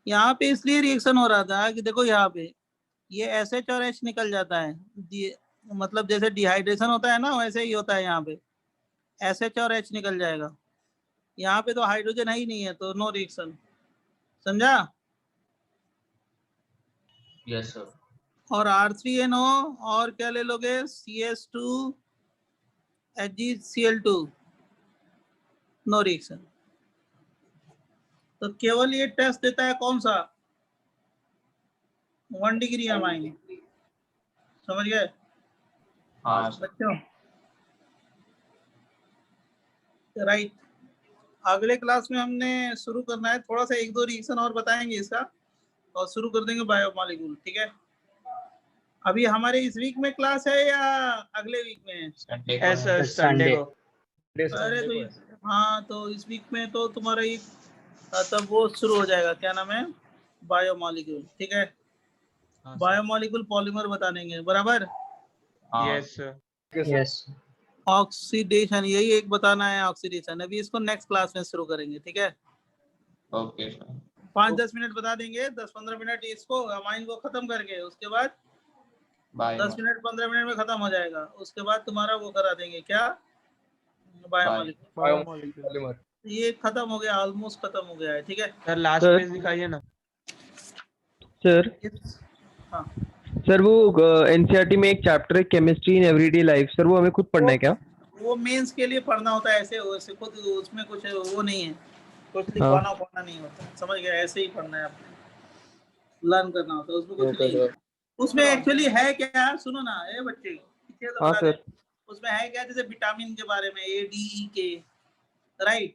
यहाँ पे इसलिए रिएक्शन हो रहा था कि देखो यहाँ पे ये SH और H निकल जाता है, मतलब जैसे डिहाइड्रेशन होता है ना वैसे ही होता है, यहाँ पे SH और H निकल जाएगा। यहाँ पे तो हाइड्रोजन है ही नहीं है, तो नो रिएक्शन। समझा? Yes sir. और R3NO और क्या ले लोगे CS2 HgCl2 नो रिएक्शन। तो केवल ये टेस्ट देता है कौन सा 1 डिग्री अमाइन। समझ गए हाँ बच्चों? राइट। अगले क्लास में हमने शुरू करना है, थोड़ा सा 1-2 रिएक्शन और बताएंगे इसका, और शुरू कर देंगे बायोमॉलिक्यूल। ठीक है? अभी हमारे इस वीक में क्लास है या अगले वीक में है? संडे को। अरे तो हाँ, तो इस वीक में तो तुम्हारा ये तब वो शुरू हो जाएगा, क्या नाम है, बायोमॉलिक्यूल। ठीक है? बायोमॉलिक्यूल पॉलीमर बता देंगे, बराबर? Yes sir. यस ऑक्सीडेशन, यही एक बताना है ऑक्सीडेशन। अभी इसको नेक्स्ट क्लास में शुरू करेंगे। ठीक है? Okay sir. 5-10 मिनट बता देंगे, 10-15 मिनट इसको अमाइन को खत्म करके, उसके बाद 10 मिनट 15 मिनट में खत्म हो जाएगा। उसके बाद तुम्हारा वो करा देंगे, क्या, बायोमॉलिक्यूल। ये खत्म हो गया, ऑलमोस्ट खत्म हो गया है। ठीक है सर, लास्ट सर। पेज दिखाइए ना। सर हाँ सर वो एनसीईआरटी में एक चैप्टर है chemistry in everyday life, sir वो हमें खुद पढ़ना है क्या? वो मेंस के लिए पढ़ना होता है, ऐसे वैसे खुद उसमें कुछ वो नहीं है, कुछ लिखवाना पढ़ना नहीं होता। समझ गया? ऐसे ही पढ़ना है, आपने लर्न करना होता है, उसमें कुछ नहीं है। उसमें एक्चुअली है क्या, सुनो ना ये बच्चे, पीछे तो हाँ बता सर। दें। उसमें है क्या, जैसे विटामिन के बारे में A, D, E, K, right,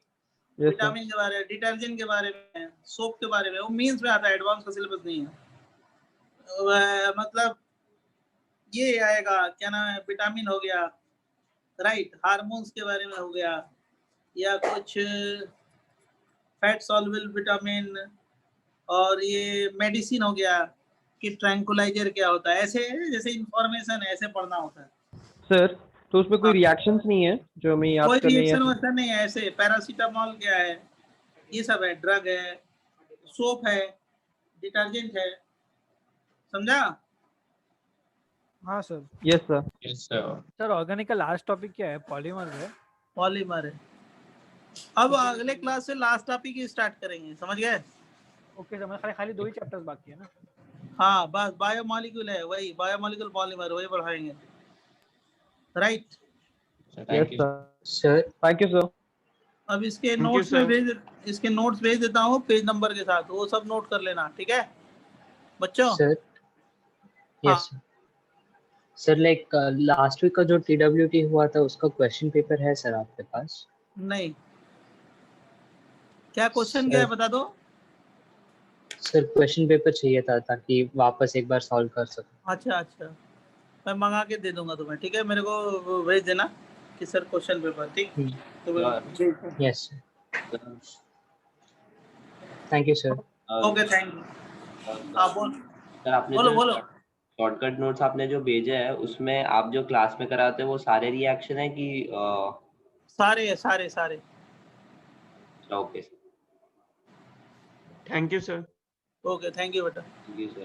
yes sir. Vitamin के बारे में, डिटर्जेंट के बारे में, सोप के बारे में, वो मीन्स में आता है, एडवांस का सिलेबस नहीं है। मतलब ये आएगा, क्या नाम है, विटामिन हो गया, राइट, हार्मोन्स के बारे में हो गया, या कुछ फैट सॉल्युबल विटामिन, और ये मेडिसिन हो गया कि ट्रैंकुलाइजर क्या होता है, ऐसे जैसे इंफॉर्मेशन ऐसे पढ़ना होता है। सर तो उसमें कोई रिएक्शंस नहीं है जो हमें याद कोई करने रिएक्शन हैं? वैसा नहीं है, ऐसे पैरासीटामोल क्या है, ये सब है, ड्रग है, सोप है, डिटर्जेंट है। समझा? हाँ sir. Yes sir. Yes sir. Sir organic का लास्ट टॉपिक क्या है? पॉलीमर है। पॉलीमर है। अब अगले क्लास से लास्ट टॉपिक ही स्टार्ट करेंगे। समझ गए? ओके सर, मतलब खाली 2 ही चैप्टर्स बाकी है ना? हाँ बस बायोमॉलिक्यूल है, वही बायोमॉलिक्यूल पॉलीमर वही पढ़ाएंगे। Right. Yes sir. Thank you sir. अब इसके you, नोट्स sir. में इसके नोट्स भेज देता हूँ पेज नंबर के साथ, वो सब नोट कर लेना। ठीक है बच्चों? Sir yes sir, like last week का जो TWT हुआ था उसका क्वेश्चन पेपर है सर आपके पास? नहीं, क्या क्वेश्चन क्या है बता दो। सर क्वेश्चन पेपर चाहिए था ताकि वापस एक बार सॉल्व कर सकूं। अच्छा अच्छा, मैं मंगा के दे दूंगा तुम्हें। ठीक है, मेरे को भेज देना कि सर क्वेश्चन पेपर। ठीक, तो yes thank you sir. Okay thank you. आप सर आपने बोलो जो बोलो। शॉर्टकट नोट्स आपने जो भेजे हैं उसमें आप जो क्लास में कराते हैं वो सारे रिएक्शन है कि सारे सारे सारे। Okay thank you sir. Okay thank you बेटा। Thank you sir.